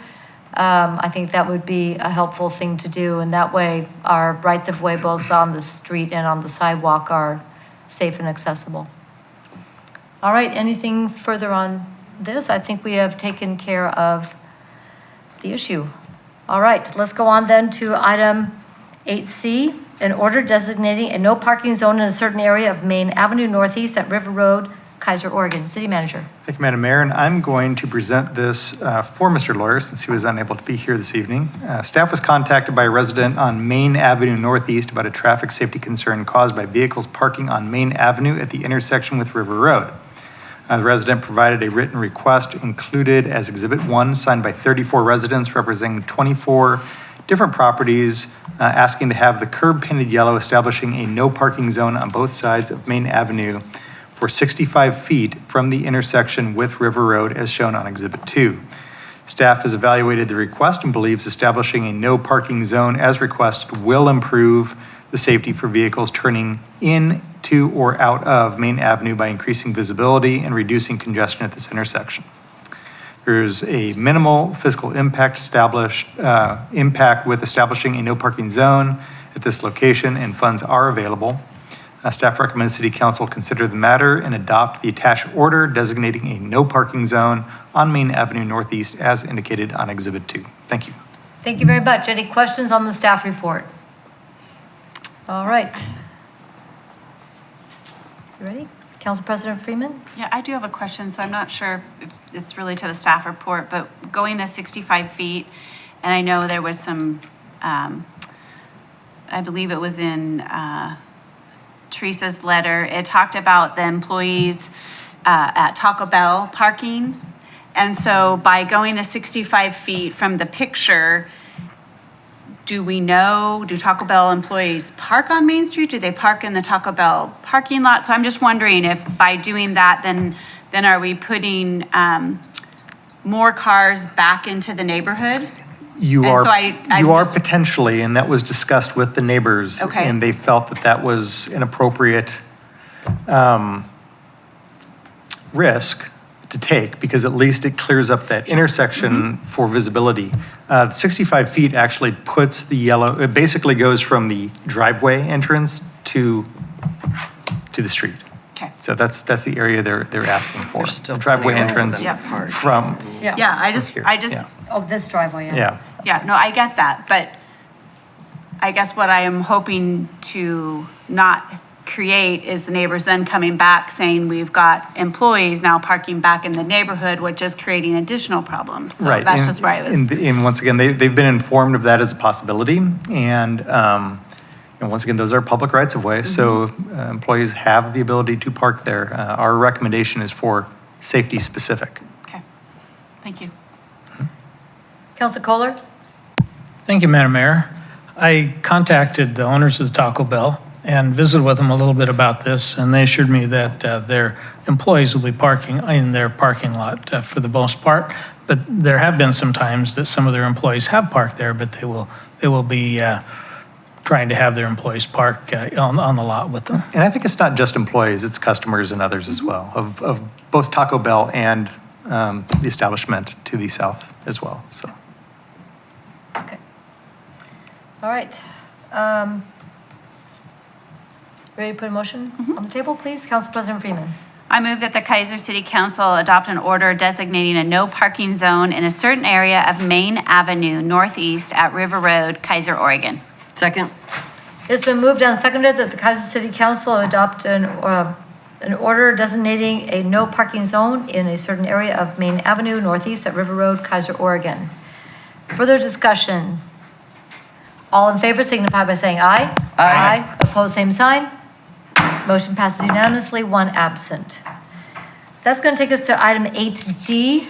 I think that would be a helpful thing to do, and that way our rights of way both on the street and on the sidewalk are safe and accessible. All right, anything further on this? I think we have taken care of the issue. All right, let's go on then to item 8C, an order designating a no parking zone in a certain area of Main Avenue Northeast at River Road, Kaiser, Oregon. City Manager.
Thank you, Madam Mayor, and I'm going to present this for Mr. Lawyer since he was unable to be here this evening. Staff was contacted by a resident on Main Avenue Northeast about a traffic safety concern caused by vehicles parking on Main Avenue at the intersection with River Road. The resident provided a written request included as Exhibit 1, signed by 34 residents representing 24 different properties, asking to have the curb painted yellow, establishing a no parking zone on both sides of Main Avenue for 65 feet from the intersection with River Road as shown on Exhibit 2. Staff has evaluated the request and believes establishing a no parking zone as requested will improve the safety for vehicles turning into or out of Main Avenue by increasing visibility and reducing congestion at this intersection. There's a minimal fiscal impact with establishing a no parking zone at this location, and funds are available. Staff recommends City Council consider the matter and adopt the attached order designating a no parking zone on Main Avenue Northeast as indicated on Exhibit 2. Thank you.
Thank you very much. Any questions on the staff report? All right. You ready? Council President Freeman?
Yeah, I do have a question, so I'm not sure if it's really to the staff report, but going the 65 feet, and I know there was some, I believe it was in Teresa's letter, it talked about the employees at Taco Bell parking. And so by going the 65 feet from the picture, do we know, do Taco Bell employees park on Main Street? Do they park in the Taco Bell parking lot? So I'm just wondering if by doing that, then are we putting more cars back into the neighborhood?
You
And
are,
so I'm
you are
just-
potentially, and that was discussed with the neighbors.
Okay.
And they felt that that was an appropriate risk to take, because at least it clears up that intersection for visibility. 65 feet actually puts the yellow, it basically goes from the driveway entrance to the street.
Okay.
So that's the area they're asking for.
There's still
The driveway
plenty of room
entrance
for them to park.
from,
Yeah, I just,
here, yeah.
Oh, this driveway, yeah.
yeah.
Yeah, no, I get that, but I guess what I am hoping to not create is the neighbors then coming back saying we've got employees now parking back in the neighborhood, which is creating additional problems. So
Right.
that's
and-
just where I was.
And once again, they've been informed of that as a possibility. And once again, those are public rights of way. So employees have the ability to park there. Our recommendation is for safety specific.
Okay, thank you.
Councilor Kohler?
Thank you, Madam Mayor. I contacted the owners of the Taco Bell and visited with them a little bit about this, and they assured me that their employees will be parking in their parking lot for the most part. But there have been some times that some of their employees have parked there, but they will be trying to have their employees park on the lot with them.
And I think it's not just employees, it's customers and others as well, of both Taco Bell and the establishment to the south as well, so.
Okay. All right. Ready to put a motion on the table, please? Council President Freeman.
I move that the Kaiser City Council adopt an order designating a no parking zone in a certain area of Main Avenue Northeast at River Road, Kaiser, Oregon.
Second.
It's been moved and seconded that the Kaiser City Council adopt an order designating a no parking zone in a certain area of Main Avenue Northeast at River Road, Kaiser, Oregon. Further discussion? All in favor signify by saying aye. Aye. Opposed, same sign. Motion passes unanimously, one absent. That's going to take us to item 8D,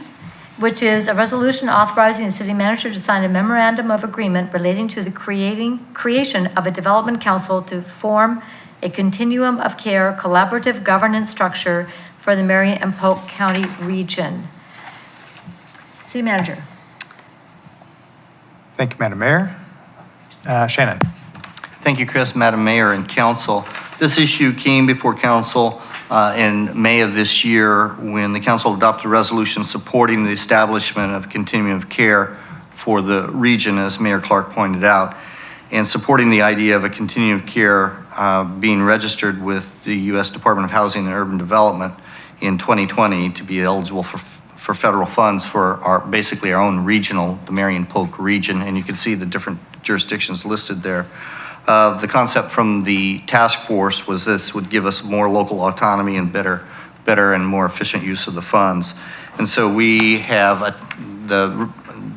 which is a resolution authorizing the city manager to sign a memorandum of agreement relating to the creation of a development council to form a continuum of care collaborative governance structure for the Marion and Polk County region. City manager.
Thank you, Madam Mayor. Shannon.
Thank you, Chris, Madam Mayor, and Council. This issue came before Council in May of this year when the Council adopted a resolution supporting the establishment of continuum of care for the region, as Mayor Clark pointed out, and supporting the idea of a continuum of care being registered with the U.S. Department of Housing and Urban Development in 2020 to be eligible for federal funds for basically our own regional, the Marion Polk region, and you can see the different jurisdictions listed there. The concept from the task force was this would give us more local autonomy and better and more efficient use of the funds. And so we have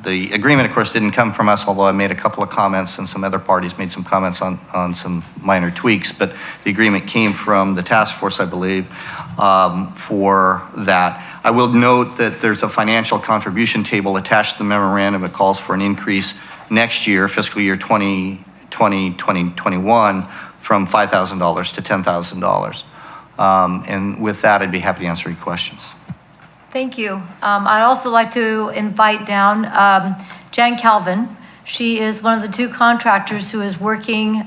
the agreement, of course, didn't come from us, although I made a couple of comments and some other parties made some comments on some minor tweaks, but the agreement came from the task force, I believe, for that. I will note that there's a financial contribution table attached to the memorandum. It calls for an increase next year, fiscal year 2021, from $5,000 to $10,000. And with that, I'd be happy to answer any questions.
Thank you. I'd also like to invite down Jan Calvin. She is one of the two contractors who is working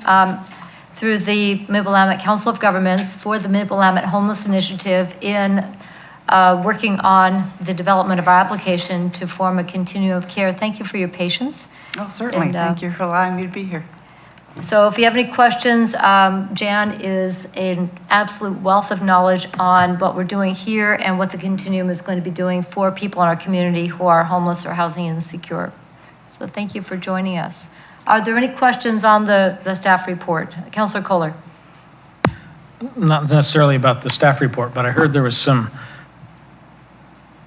through the Mid-Willamette Council of Governments for the Mid-Willamette Homeless Initiative in working on the development of our application to form a continuum of care. Thank you for your patience.
Oh, certainly.
And,
Thank you for allowing me to be here.
So if you have any questions, Jan is an absolute wealth of knowledge on what we're doing here and what the continuum is going to be doing for people in our community who are homeless or housing insecure. So thank you for joining us. Are there any questions on the staff report? Councilor Kohler.
Not necessarily about the staff report, but I heard there was some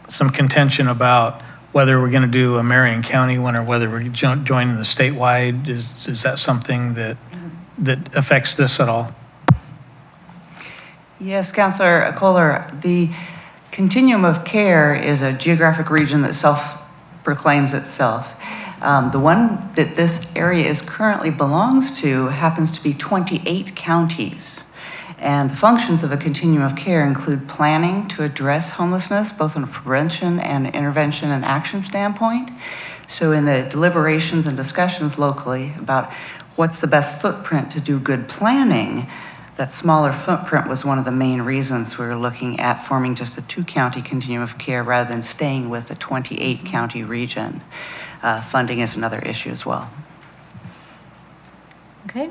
contention about whether we're going to do a Marion County one or whether we're joining the statewide. Is that something that affects this at all?
Yes, Councilor Kohler, the continuum of care is a geographic region that self-proclaims itself.
The one that this area is currently belongs to happens to be 28 counties. And the functions of a continuum of care include planning to address homelessness, both from a prevention and intervention and action standpoint. So in the deliberations and discussions locally about what's the best footprint to do good planning, that smaller footprint was one of the main reasons we were looking at forming just a 2-county continuum of care rather than staying with the 28-county region. Funding is another issue as well.
Okay.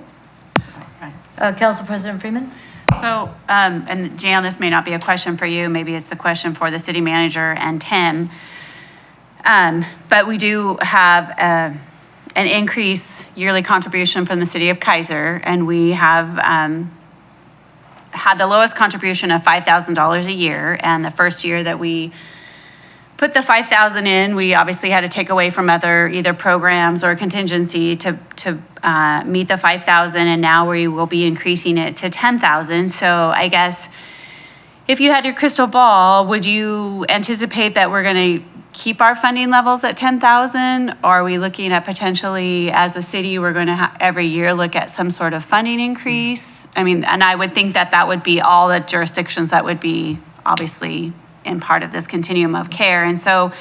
Council President Freeman?
So, and Jan, this may not be a question for you, maybe it's the question for the city manager and Tim. But we do have an increase yearly contribution from the city of Kaiser, and we have had the lowest contribution of $5,000 a year. And the first year that we put the $5,000 in, we obviously had to take away from other either programs or contingency to meet the $5,000, and now we will be increasing it to $10,000. So I guess if you had your crystal ball, would you anticipate that we're going to keep our funding levels at $10,000? Or are we looking at potentially, as a city, we're going to every year look at some sort of funding increase? I mean, and I would think that that would be all the jurisdictions that would be obviously in part of this continuum of care. And so,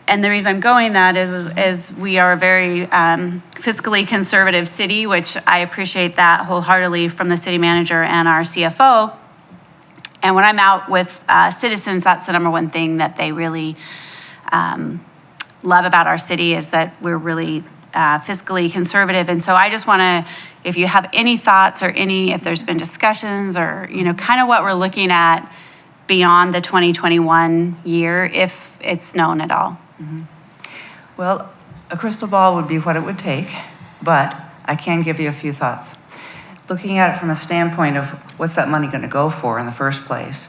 and the reason I'm going that is we are a very fiscally conservative city, which I appreciate that wholeheartedly from the city manager and our CFO. And when I'm out with citizens, that's the number one thing that they really love about our city is that we're really fiscally conservative. And so I just want to, if you have any thoughts or if there's been discussions or, kind of what we're looking at beyond the 2021 year, if it's known at all.
Mm-hmm. Well, a crystal ball would be what it would take, but I can give you a few thoughts. Looking at it from a standpoint of what's that money going to go for in the first place,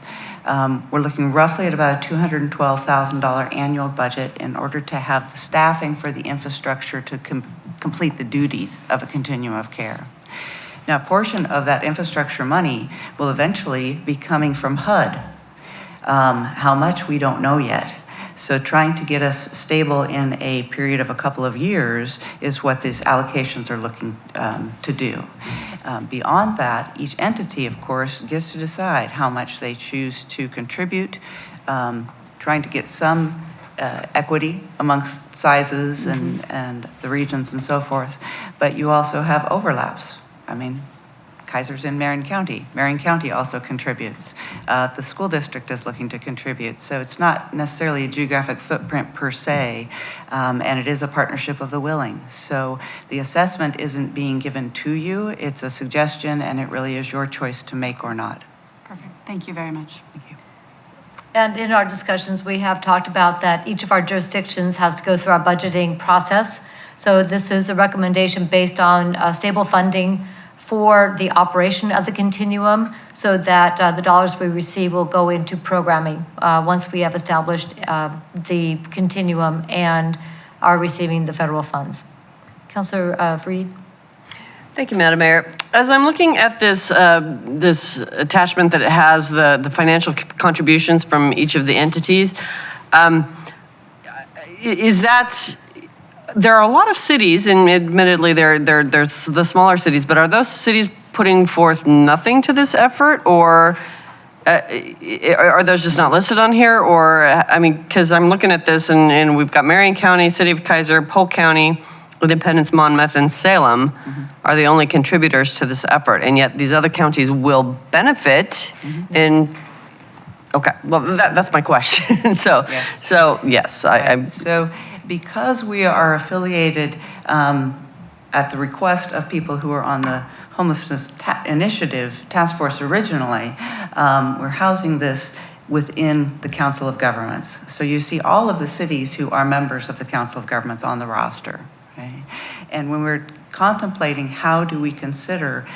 we're looking roughly at about a $212,000 annual budget in order to have the staffing for the infrastructure to complete the duties of a continuum of care. Now, a portion of that infrastructure money will eventually be coming from HUD. How much, we don't know yet. So trying to get us stable in a period of a couple of years is what these allocations are looking to do. Beyond that, each entity, of course, gets to decide how much they choose to contribute, trying to get some equity amongst sizes and the regions and so forth. But you also have overlaps. I mean, Kaiser's in Marion County. Marion County also contributes. The school district is looking to contribute. So it's not necessarily a geographic footprint per se, and it is a partnership of the willing. So the assessment isn't being given to you, it's a suggestion, and it really is your choice to make or not.
Perfect. Thank you very much.
Thank you.
And in our discussions, we have talked about that each of our jurisdictions has to go through our budgeting process. So this is a recommendation based on stable funding for the operation of the continuum so that the dollars we receive will go into programming once we have established the continuum and are receiving the federal funds. Councilor Freed?
Thank you, Madam Mayor. As I'm looking at this this attachment that it has the financial contributions from each of the entities, is that there are a lot of cities, and admittedly there's the smaller cities, but are those cities putting forth nothing to this effort, or are those just not listed on here? Or, I mean, because I'm looking at this and we've got Marion County, City of Kaiser, Polk County, Independence, Monmouth, and Salem are the only contributors to this effort, and yet these other counties will benefit in. Okay, well that's my question. So yes,
So because we are affiliated at the request of people who are on the Homelessness Initiative Task Force originally, we're housing this within the Council of Governments. So you see all of the cities who are members of the Council of Governments on the roster. Okay? And when we're contemplating how do we consider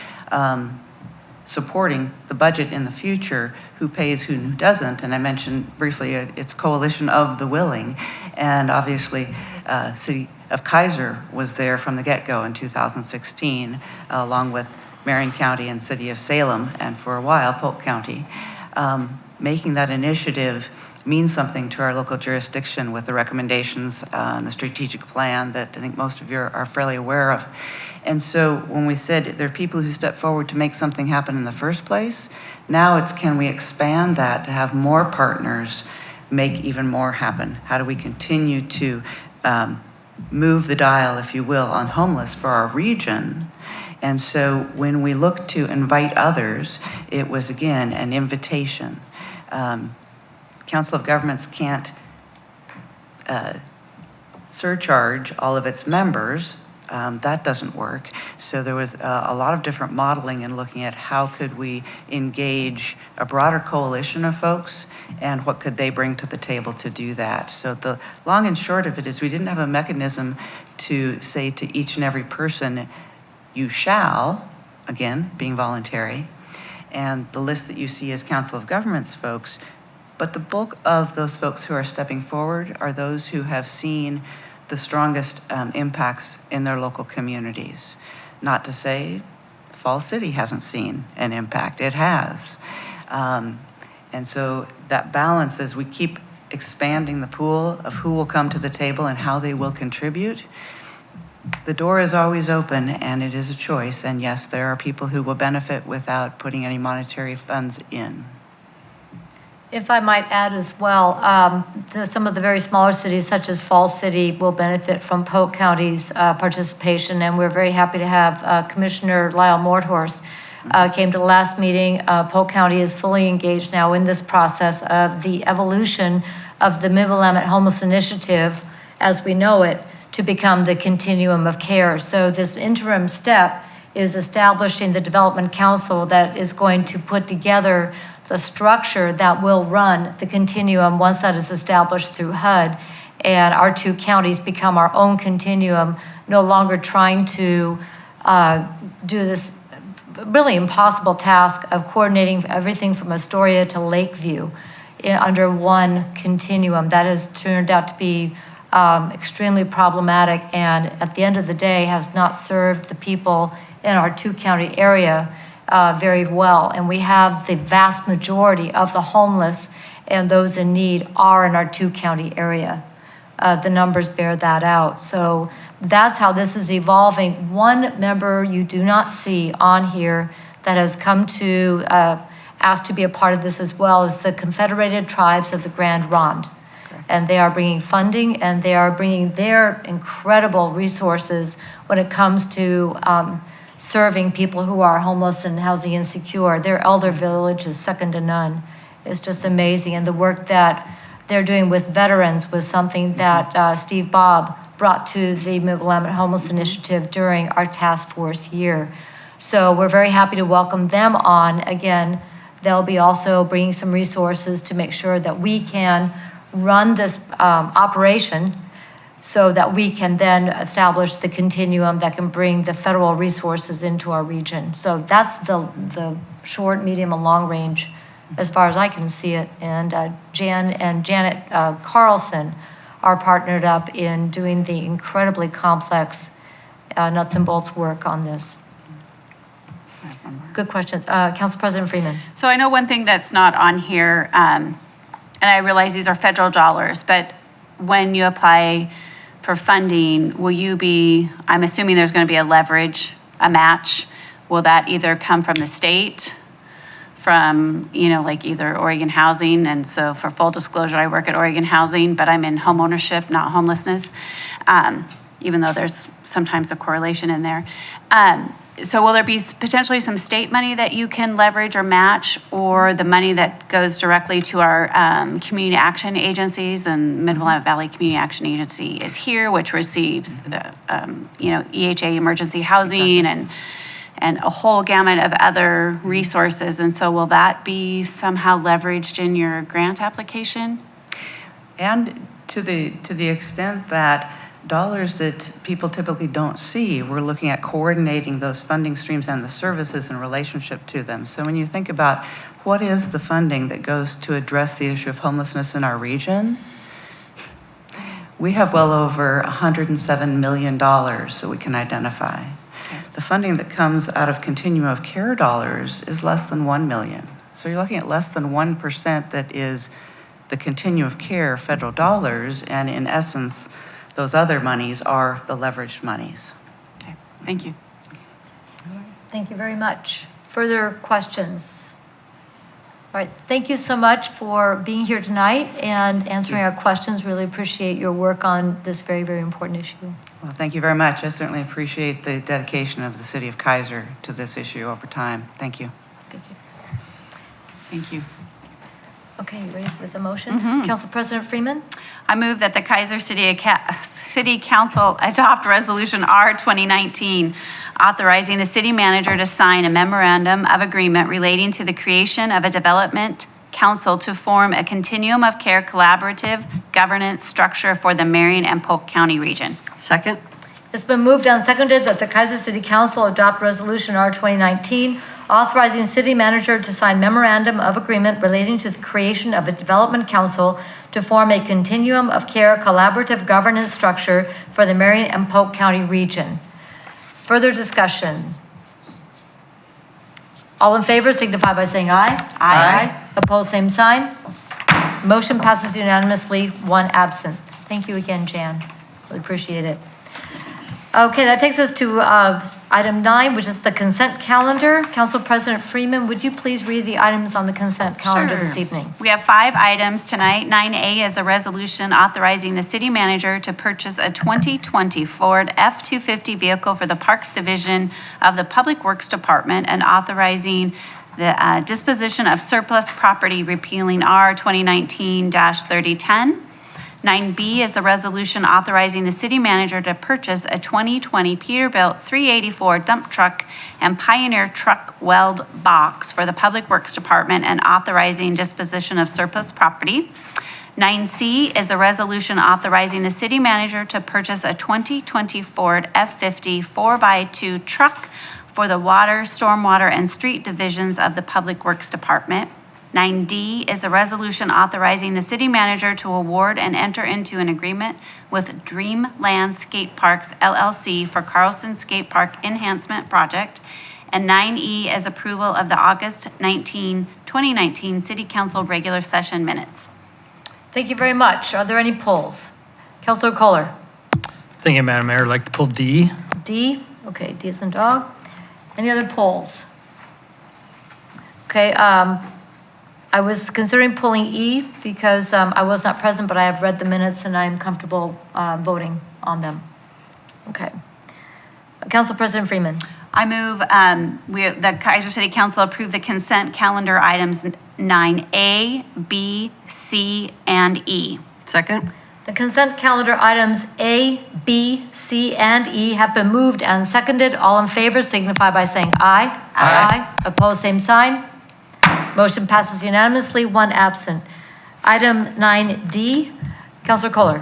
supporting the budget in the future, who pays, who doesn't, and I mentioned briefly it's coalition of the willing, and obviously City of Kaiser was there from the get-go in 2016, along with Marion County and City of Salem, and for a while Polk County, making that initiative means something to our local jurisdiction with the recommendations and the strategic plan that I think most of you are fairly aware of. And so when we said there are people who step forward to make something happen in the first place, now it's can we expand that to have more partners make even more happen? How do we continue to move the dial, if you will, on homeless for our region? And so when we look to invite others, it was again an invitation. Council of Governments can't surcharge all of its members. That doesn't work. So there was a lot of different modeling and looking at how could we engage a broader coalition of folks and what could they bring to the table to do that. So the long and short of it is we didn't have a mechanism to say to each and every person, you shall, again, being voluntary, and the list that you see is Council of Governments folks, but the bulk of those folks who are stepping forward are those who have seen the strongest impacts in their local communities. Not to say Falls City hasn't seen an impact, it has. And so that balance, as we keep expanding the pool of who will come to the table and how they will contribute, the door is always open and it is a choice. And yes, there are people who will benefit without putting any monetary funds in.
If I might add as well, some of the very smaller cities, such as Falls City, will benefit from Polk County's participation, and we're very happy to have Commissioner Lyle Morthorst came to the last meeting. Polk County is fully engaged now in this process of the evolution of the Mid-Willamette Homeless Initiative, as we know it, to become the continuum of care. So this interim step is establishing the Development Council that is going to put together the structure that will run the continuum once that is established through HUD. And our two counties become our own continuum, no longer trying to do this really impossible task of coordinating everything from Astoria to Lakeview under one continuum. That has turned out to be extremely problematic, and at the end of the day has not served the people in our two-county area very well. And we have the vast majority of the homeless and those in need are in our two-county area. The numbers bear that out. So that's how this is evolving. One member you do not see on here that has come to ask to be a part of this as well is the Confederated Tribes of the Grand Ronde. And they are bringing funding and they are bringing their incredible resources when it comes to serving people who are homeless and housing insecure. Their elder village is second to none. It's just amazing. And the work that they're doing with veterans was something that Steve Bob brought to the Mid-Willamette Homeless Initiative during our task force year. So we're very happy to welcome them on. Again, they'll be also bringing some resources to make sure that we can run this operation so that we can then establish the continuum that can bring the federal resources into our region. So that's the short, medium, and long range as far as I can see it. And Jan and Janet Carlson are partnered up in doing the incredibly complex nuts and bolts work on this. Good questions. Council President Freeman.
So I know one thing that's not on here, and I realize these are federal dollars, but when you apply for funding, will you be, I'm assuming there's going to be a leverage, a match. Will that either come from the state, from, like either Oregon Housing? And so for full disclosure, I work at Oregon Housing, but I'm in home ownership, not homelessness, even though there's sometimes a correlation in there. So will there be potentially some state money that you can leverage or match, or the money that goes directly to our community action agencies? And Mid-Willamette Valley Community Action Agency is here, which receives the, EHA emergency housing and a whole gamut of other resources. And so will that be somehow leveraged in your grant application?
And to the extent that dollars that people typically don't see, we're looking at coordinating those funding streams and the services in relationship to them. So when you think about what is the funding that goes to address the issue of homelessness in our region, we have well over $107 million that we can identify. The funding that comes out of continuum of care dollars is less than $1 million. So you're looking at less than 1% that is the continuum of care federal dollars, and in essence, those other monies are the leveraged monies.
Okay, thank you.
Thank you very much. Further questions? All right, thank you so much for being here tonight and answering our questions. Really appreciate your work on this very, very important issue.
Well, thank you very much. I certainly appreciate the dedication of the city of Kaiser to this issue over time. Thank you.
Thank you.
Thank you.
Okay, you ready with the motion? Council President Freeman?
I move that the Kaiser City Council adopt Resolution R 2019, authorizing the city manager to sign a memorandum of agreement relating to the creation of a development council to form a continuum of care collaborative governance structure for the Marion and Polk County region.
Second?
It's been moved and seconded that the Kaiser City Council adopt Resolution R 2019, authorizing city manager to sign memorandum of agreement relating to the creation of a development council to form a continuum of care collaborative governance structure for the Marion and Polk County region. Further discussion? All in favor signify by saying aye. Aye. Opposed, same sign. Motion passes unanimously, one absent. Thank you again, Jan. Really appreciate it. Okay, that takes us to item 9, which is the consent calendar. Council President Freeman, would you please read the items on the consent calendar this evening?
We have 5 items tonight. 9A is a resolution authorizing the city manager to purchase a 2020 Ford F-250 vehicle for the Parks Division of the Public Works Department and authorizing the disposition of surplus property, repealing R 2019-3010. 9B is a resolution authorizing the city manager to purchase a 2020 Peterbilt 384 dump truck and Pioneer truck weld box for the Public Works Department and authorizing disposition of surplus property. 9C is a resolution authorizing the city manager to purchase a 2020 Ford F-50 4x2 truck for the water, stormwater, and street divisions of the Public Works Department. 9D is a resolution authorizing the city manager to award and enter into an agreement with Dreamland Skate Parks LLC for Carlson Skate Park Enhancement Project. And 9E is approval of the August 2019 City Council regular session minutes.
Thank you very much. Are there any polls? Councilor Kohler?
Thank you, Madam Mayor. I'd like to pull D.
D? Okay, D as in dog. Any other polls? Okay, I was considering pulling E because I was not present, but I have read the minutes and I'm comfortable voting on them. Okay. Council President Freeman.
I move the Kaiser City Council approve the consent calendar items 9A, B, C, and E.
Second?
The consent calendar items A, B, C, and E have been moved and seconded. All in favor signify by saying aye. Aye. Opposed, same sign. Motion passes unanimously, one absent. Item 9D, Councilor Kohler.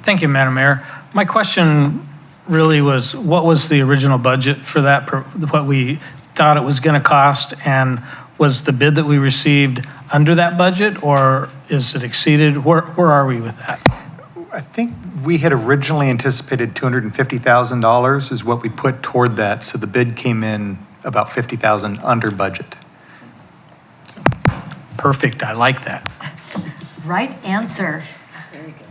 Thank you, Madam Mayor. My question really was, what was the original budget for that, what we thought it was going to cost, and was the bid that we received under that budget, or is it exceeded? Where are we with that?
I think we had originally anticipated $250,000 is what we put toward that, so the bid came in about $50,000 under budget.
Perfect, I like that.
Right answer. Very good.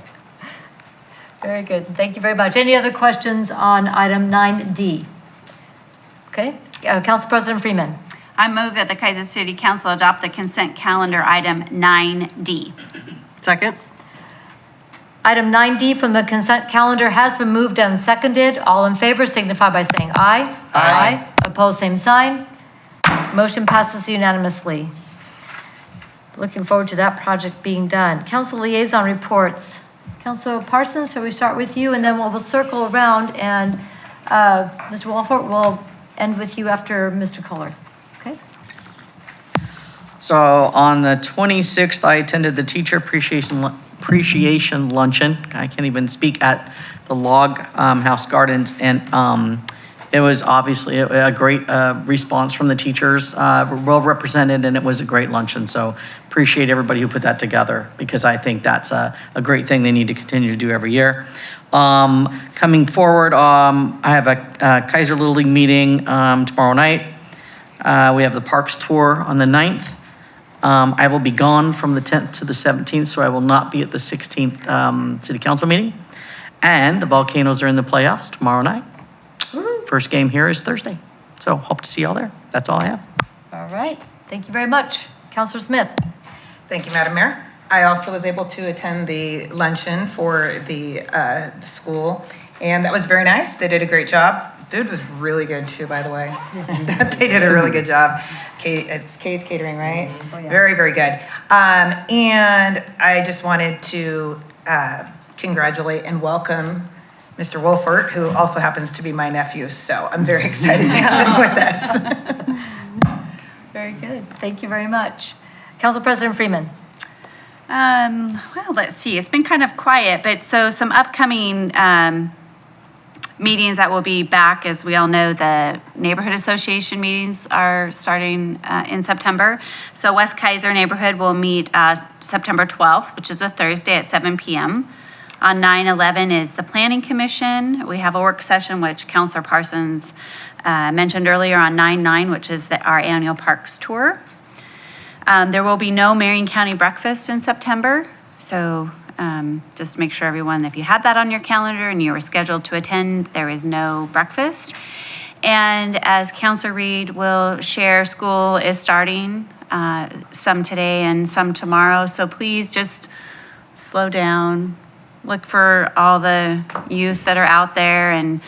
Very good. Thank you very much. Any other questions on item 9D? Okay, Council President Freeman.
I move that the Kaiser City Council adopt the consent calendar item 9D.
Second?
Item 9D from the consent calendar has been moved and seconded. All in favor signify by saying aye. Aye. Opposed, same sign. Motion passes unanimously. Looking forward to that project being done. Council liaison reports. Councilor Parsons, shall we start with you, and then we'll circle around, and Mr. Walford will end with you after Mr. Kohler. Okay?
So on the 26th, I attended the Teacher Appreciation Luncheon. I can't even speak, at the Log House Gardens, and it was obviously a great response from the teachers, well represented, and it was a great luncheon. So appreciate everybody who put that together, because I think that's a great thing they need to continue to do every year. Coming forward, I have a Kaiser Little League meeting tomorrow night. We have the Parks Tour on the 9th. I will be gone from the 10th to the 17th, so I will not be at the 16th City Council meeting. And the Volcanoes are in the playoffs tomorrow night. First game here is Thursday. So hope to see y'all there. That's all I have.
All right. Thank you very much. Counselor Smith.
Thank you, Madam Mayor. I also was able to attend the luncheon for the school, and that was very nice. They did a great job. Food was really good too, by the way. They did a really good job. It's Kay's Catering, right?
Mm-hmm. Oh, yeah.
Very, very good. And I just wanted to congratulate and welcome Mr. Wolfert, who also happens to be my nephew. So I'm very excited to have him with us.
Very good. Thank you very much. Council President Freeman.
Well, let's see. It's been kind of quiet, but so some upcoming meetings that will be back. As we all know, the neighborhood association meetings are starting in September. So West Kaiser neighborhood will meet September 12th, which is a Thursday at 7 p.m. On 9/11 is the Planning Commission. We have a work session, which Councilor Parsons mentioned earlier, on 9/9, which is our annual parks tour. There will be no Marion County breakfast in September. So just make sure everyone, if you had that on your calendar and you were scheduled to attend, there is no breakfast. And as Councilor Reed will share, school is starting, some today and some tomorrow. So please just slow down. Look for all the youth that are out there and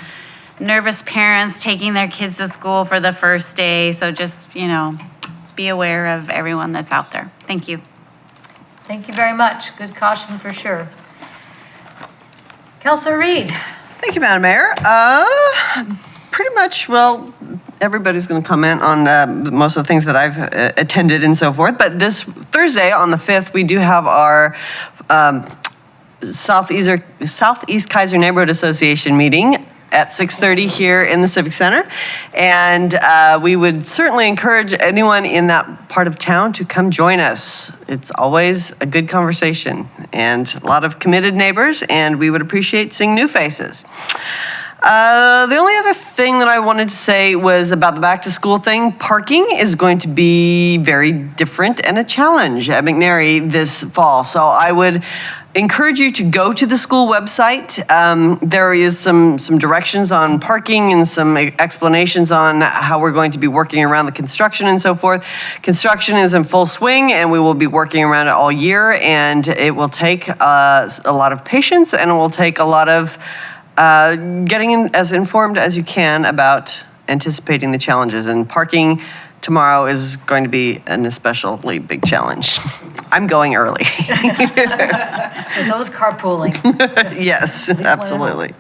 nervous parents taking their kids to school for the first day. So just, be aware of everyone that's out there. Thank you.
Thank you very much. Good caution for sure. Councilor Reed.
Thank you, Madam Mayor. Pretty much, well, everybody's going to comment on most of the things that I've attended and so forth. But this Thursday on the 5th, we do have our Southeast Kaiser Neighborhood Association meeting at 6:30 here in the Civic Center. And we would certainly encourage anyone in that part of town to come join us. It's always a good conversation and a lot of committed neighbors, and we would appreciate seeing new faces. The only other thing that I wanted to say was about the back to school thing. Parking is going to be very different and a challenge at McNary this fall. So I would encourage you to go to the school website. There is some directions on parking and some explanations on how we're going to be working around the construction and so forth. Construction is in full swing, and we will be working around it all year, and it will take a lot of patience, and it will take a lot of getting as informed as you can about anticipating the challenges. And parking tomorrow is going to be an especially big challenge. I'm going early.
There's always carpooling.
Yes, absolutely.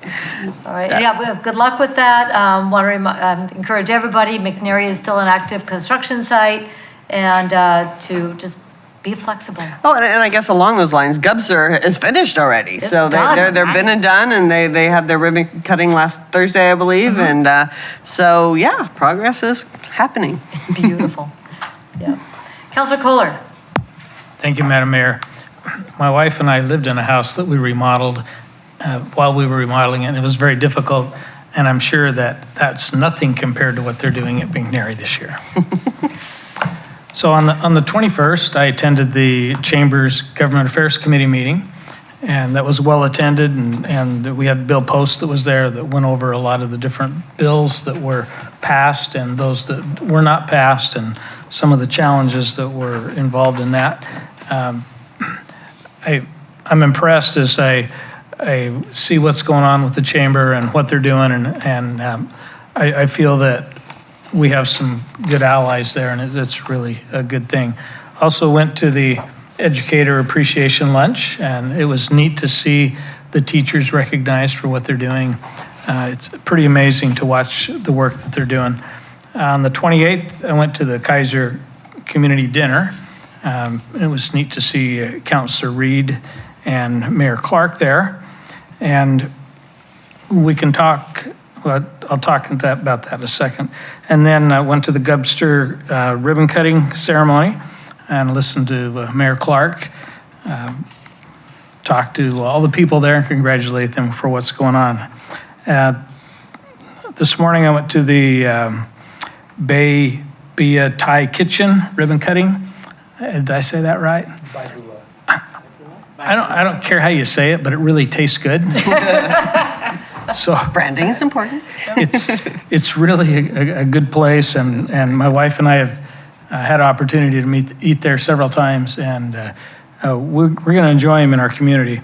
All right.
Yes.
Yeah, well, good luck with that. Want to encourage everybody. McNary is still an active construction site, and to just be flexible.
Oh, and I guess along those lines, Gubser is finished already.
It's
so
done.
they're been and done, and they had their ribbon cutting last Thursday, I believe.
Mm-hmm.
And so, yeah, progress is happening.
It's beautiful. Yeah. Councilor Kohler.
Thank you, Madam Mayor. My wife and I lived in a house that we remodeled while we were remodeling it, and it was very difficult. And I'm sure that that's nothing compared to what they're doing at McNary this year. So on the 21st, I attended the Chamber's Government Affairs Committee meeting, and that was well attended, and we had Bill Post that was there that went over a lot of the different bills that were passed and those that were not passed, and some of the challenges that were involved in that. I'm impressed as I see what's going on with the Chamber and what they're doing, and I feel that we have some good allies there, and it's really a good thing. Also went to the Educator Appreciation Lunch, and it was neat to see the teachers recognized for what they're doing. It's pretty amazing to watch the work that they're doing. On the 28th, I went to the Kaiser Community Dinner. It was neat to see Councilor Reed and Mayor Clark there. And we can talk, well, I'll talk about that in a second. And then I went to the Gubster ribbon cutting ceremony and listened to Mayor Clark, talk to all the people there and congratulate them for what's going on. This morning I went to the Bay Bia Thai Kitchen ribbon cutting. Did I say that right? I don't care how you say it, but it really tastes good. So
Branding is important.
it's really a good place, and my wife and I have had opportunity to eat there several times, and we're going to enjoy them in our community.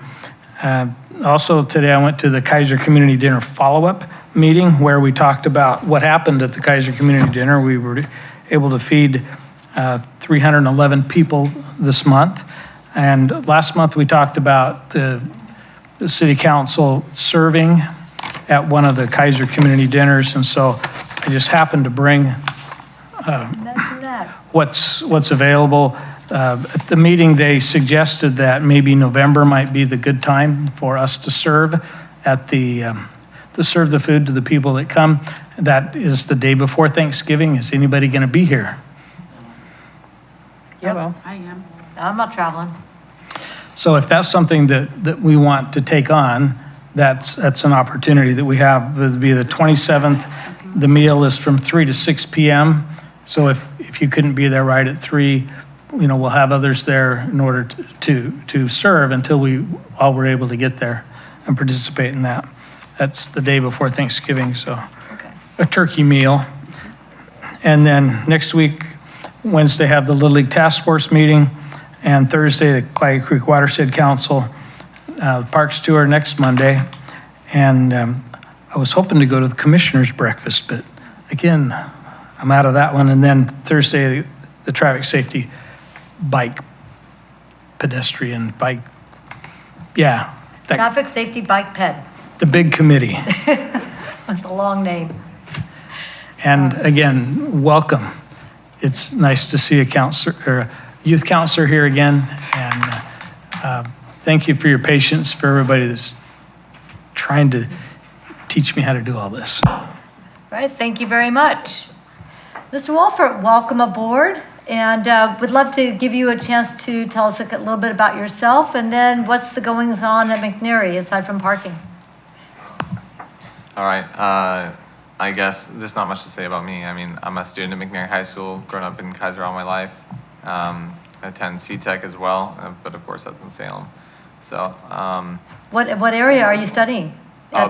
Also today I went to the Kaiser Community Dinner follow-up meeting where we talked about what happened at the Kaiser Community Dinner. We were able to feed 311 people this month, and last month we talked about the city council serving at one of the Kaiser Community Dinners, and so I just happened to bring
Imagine that.
what's available. At the meeting, they suggested that maybe November might be the good time for us to serve at to serve the food to the people that come. That is the day before Thanksgiving. Is anybody going to be here?
Yep.
I am.
I'm not traveling.
So if that's something that we want to take on, that's an opportunity that we have. It would be the 27th. The meal is from 3 to 6 p.m. So if you couldn't be there right at 3, we'll have others there in order to serve until we all were able to get there and participate in that. That's the day before Thanksgiving, so a turkey meal. And then next week, Wednesday, have the Little League Task Force meeting, and Thursday, the Claggett Creek Watershed Council Parks Tour next Monday. And I was hoping to go to the Commissioner's Breakfast, but again, I'm out of that one. And then Thursday, the Traffic Safety Pedestrian Bike,
Traffic Safety Bike Ped.
the big committee.
That's a long name.
And again, welcome. It's nice to see a counselor or a youth counselor here again. And thank you for your patience for everybody that's trying to teach me how to do all this.
All right, thank you very much. Mr. Wolfert, welcome aboard. And would love to give you a chance to tell us a little bit about yourself and then what's the goings on at McNary aside from parking.
All right. I guess there's not much to say about me. I mean, I'm a student at McNary High School, grown up in Kaiser all my life. Attend CTech as well, but of course that's in Salem. So.
What area are you studying?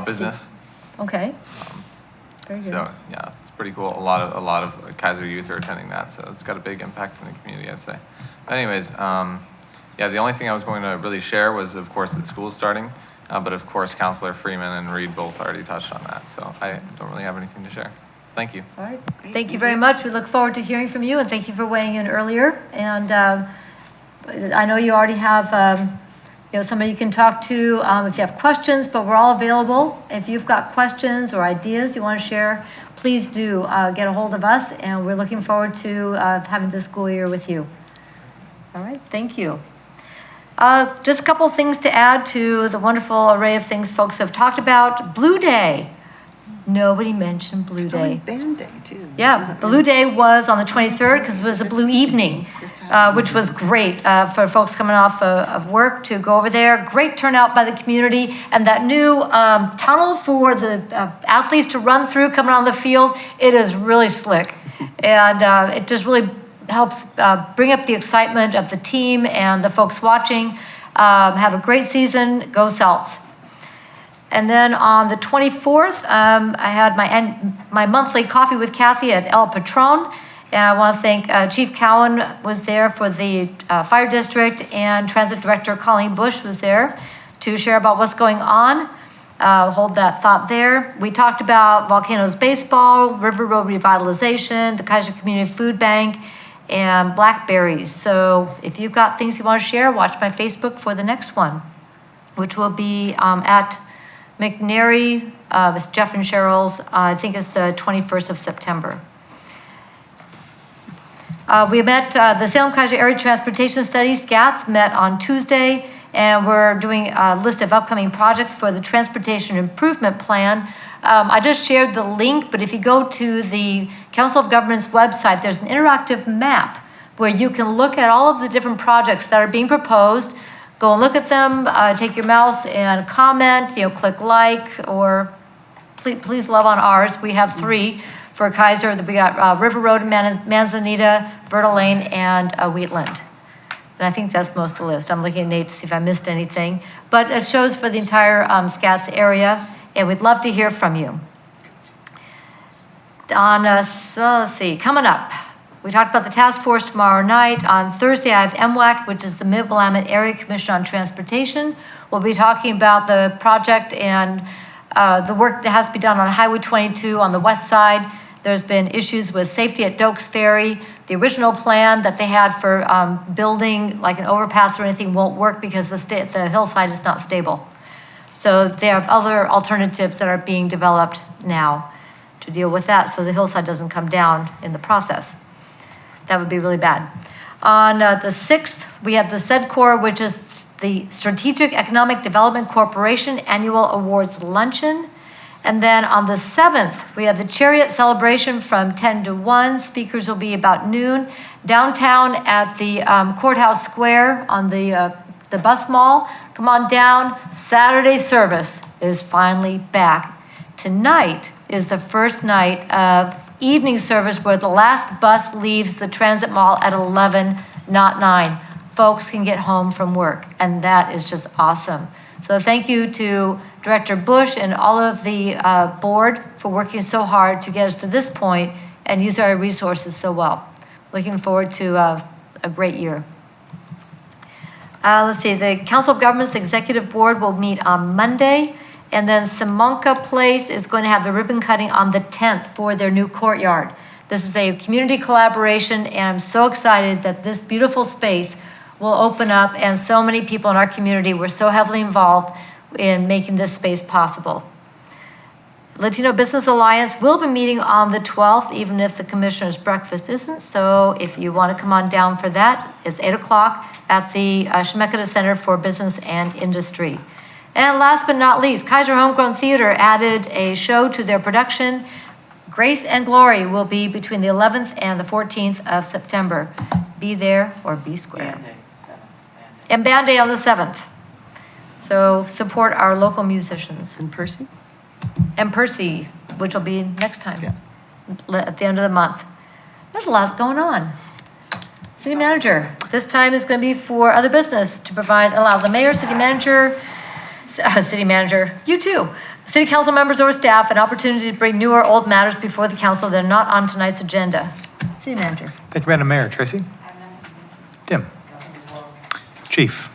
Business.
Okay. Very good.
So yeah, it's pretty cool. A lot of Kaiser youth are attending that, so it's got a big impact in the community, I'd say. But anyways, the only thing I was going to really share was, of course, that school's starting. But of course, Counselor Freeman and Reed both already touched on that, so I don't really have anything to share. Thank you.
All right. Thank you very much. We look forward to hearing from you, and thank you for weighing in earlier. And I know you already have somebody you can talk to if you have questions, but we're all available. If you've got questions or ideas you want to share, please do get a hold of us, and we're looking forward to having this school year with you. All right. Thank you. Just a couple of things to add to the wonderful array of things folks have talked about. Blue Day. Nobody mentioned Blue Day.
Band Day, too.
Yeah, Blue Day was on the 23rd because it was a blue evening, which was great for folks coming off of work to go over there. Great turnout by the community. And that new tunnel for the athletes to run through coming on the field, it is really slick. And it just really helps bring up the excitement of the team and the folks watching. Have a great season. Go Celts. And then on the 24th, I had my monthly coffee with Kathy at El Patron. And I want to thank Chief Cowan was there for the fire district, and Transit Director Colleen Bush was there to share about what's going on. Hold that thought there. We talked about Volcanoes Baseball, River Road Revitalization, the Kaiser Community Food Bank, and blackberries. So if you've got things you want to share, watch my Facebook for the next one, which will be at McNary with Jeff and Cheryl's, I think it's the 21st of September. We met, the Salem Kaiser Area Transportation Studies, SCATS, met on Tuesday, and we're doing a list of upcoming projects for the Transportation Improvement Plan. I just shared the link, but if you go to the Council of Governments website, there's an interactive map where you can look at all of the different projects that are being proposed. Go and look at them, take your mouse and comment, click like, or please love on ours. We have 3 for Kaiser. We got River Road in Manzanita, Verta Lane, and Wheatland. And I think that's most of the list. I'm looking at Nate to see if I missed anything. But it shows for the entire SCATS area, and we'd love to hear from you. Let's see, coming up, we talked about the task force tomorrow night. On Thursday, I have MWAC, which is the Mid-Willamette Area Commission on Transportation. We'll be talking about the project and the work that has to be done on Highway 22 on the west side. There's been issues with safety at Dokes Ferry. The original plan that they had for building like an overpass or anything won't work because the hillside is not stable. So they have other alternatives that are being developed now to deal with that so the hillside doesn't come down in the process. That would be really bad. On the 6th, we have the SEDCOR, which is the Strategic Economic Development Corporation Annual Awards Luncheon. And then on the 7th, we have the Chariot Celebration from 10 to 1. Speakers will be about noon. Downtown at the Courthouse Square on the bus mall. Come on down. Saturday service is finally back. Tonight is the first night of evening service where the last bus leaves the Transit Mall at 11, not 9. Folks can get home from work, and that is just awesome. So thank you to Director Bush and all of the board for working so hard to get us to this point and use our resources so well. Looking forward to a great year. Let's see, the Council of Governments Executive Board will meet on Monday, and then Simonka Place is going to have the ribbon cutting on the 10th for their new courtyard. This is a community collaboration, and I'm so excited that this beautiful space will open up, and so many people in our community were so heavily involved in making this space possible. Latino Business Alliance will be meeting on the 12th, even if the commissioner's breakfast isn't. So if you want to come on down for that, it's 8 o'clock at the Chemeketa Center for Business and Industry. And last but not least, Kaiser Homegrown Theater added a show to their production. Grace and Glory will be between the 11th and the 14th of September. Be there or be square. And Band Day on the 7th. So support our local musicians.
And Percy?
And Percy, which will be next time, at the end of the month. There's a lot going on. City manager, this time is going to be for other business to allow the mayor, city manager, you too, city council members or staff an opportunity to bring new or old matters before the council that are not on tonight's agenda. City manager.
Thank you, Madam Mayor. Tracy? Tim? Chief?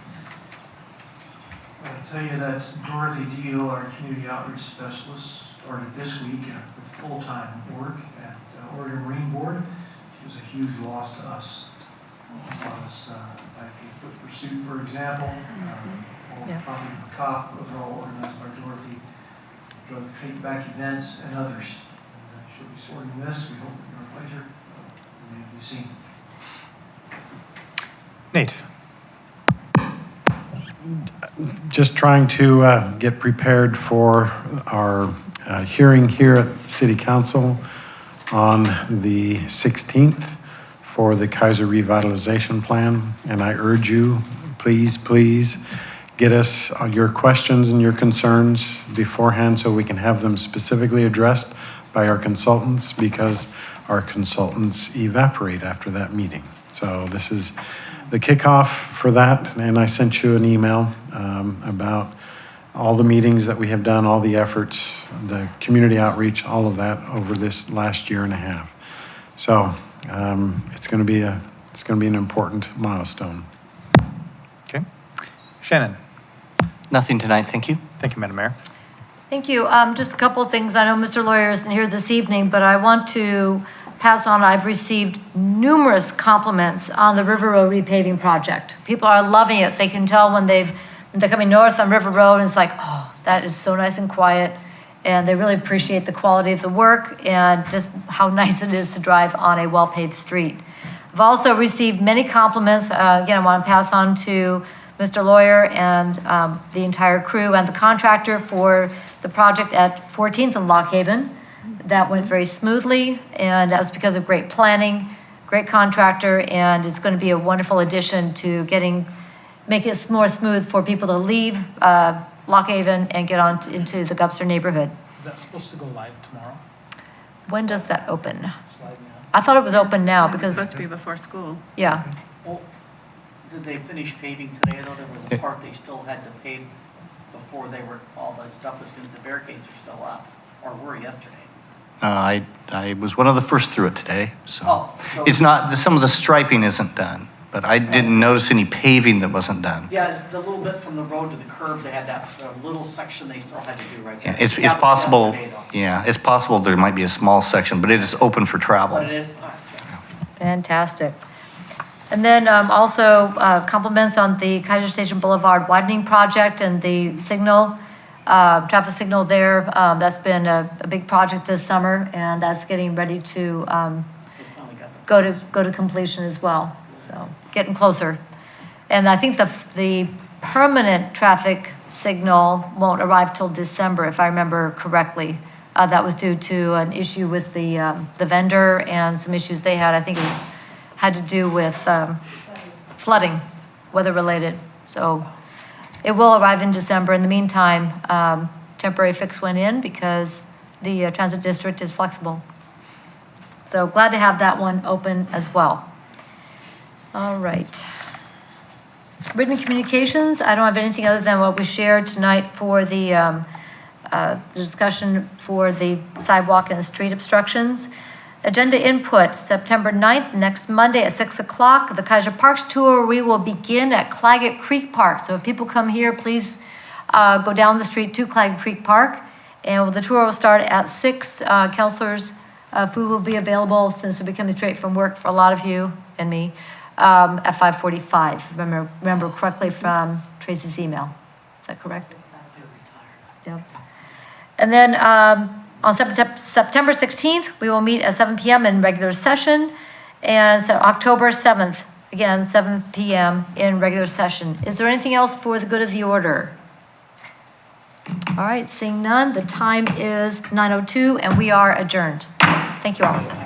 I'll tell you that Dorothy Deal, our community outreach specialist, started this week with full-time work at Oregon Marine Board. She was a huge loss to us. Like the Pursuit, for example, all the property of the COP, those are all organized by Dorothy. Drug Take Back events and others. And she'll be sorting this. We hope that your pleasure remain to be seen.
Nate?
Just trying to get prepared for our hearing here at City Council on the 16th for the Kaiser Revitalization Plan. And I urge you, please get us your questions and your concerns beforehand so we can have them specifically addressed by our consultants, because our consultants evaporate after that meeting. So this is the kickoff for that, and I sent you an email about all the meetings that we have done, all the efforts, the community outreach, all of that over this last year and a half. So it's going to be an important milestone.
Okay. Shannon?
Nothing tonight, thank you.
Thank you, Madam Mayor.
Thank you. Just a couple of things. I know Mr. Lawyer isn't here this evening, but I want to pass on, I've received numerous compliments on the River Road repaving project. People are loving it. They can tell when they're coming north on River Road, and it's like, oh, that is so nice and quiet. And they really appreciate the quality of the work and just how nice it is to drive on a well-paved street. I've also received many compliments. Again, I want to pass on to Mr. Lawyer and the entire crew and the contractor for the project at 14th and Lock Haven. That went very smoothly, and that was because of great planning, great contractor, and it's going to be a wonderful addition to make it more smooth for people to leave Lock Haven and get on into the Gupster neighborhood.
Is that supposed to go live tomorrow?
When does that open? I thought it was open now because
It's supposed to be before school.
yeah.
Well,
Did they finish paving today? I know there was a part they still had to pave before all the stuff was, because the barricades are still up, or were yesterday.
I was one of the first through it today, so.
Oh, so-
It's not, some of the striping isn't done, but I didn't notice any paving that wasn't done.
Yeah, it's the little bit from the road to the curb, they had that little section they still had to do right there.
It's
That was
possible,
yesterday, though.
yeah, it's possible there might be a small section, but it is open for travel.
But it is, all right, yeah.
Fantastic. And then also compliments on the Kaiser Station Boulevard widening project and the signal, traffic signal there. That's been a big project this summer, and that's getting ready to go to completion as well. So getting closer. And I think the permanent traffic signal won't arrive till December, if I remember correctly. That was due to an issue with the vendor and some issues they had. I think it had to do with flooding, weather-related. So it will arrive in December. In the meantime, temporary fix went in because the transit district is flexible. So glad to have that one open as well. All right. Written communications, I don't have anything other than what we shared tonight for the discussion for the sidewalk and street obstructions. Agenda input, September 9th, next Monday at 6 o'clock, the Kaiser Parks Tour. We will begin at Claggett Creek Park. So if people come here, please go down the street to Claggett Creek Park. And the tour will start at 6. Counselors, food will be available since we'll be coming straight from work for a lot of you and me at 5:45. Remember correctly from Tracy's email. Is that correct? Yep. And then on September 16th, we will meet at 7 p.m. in regular session. And so October 7th, again, 7 p.m. in regular session. Is there anything else for the good of the order? All right, seeing none, the time is 9:02 and we are adjourned. Thank you all.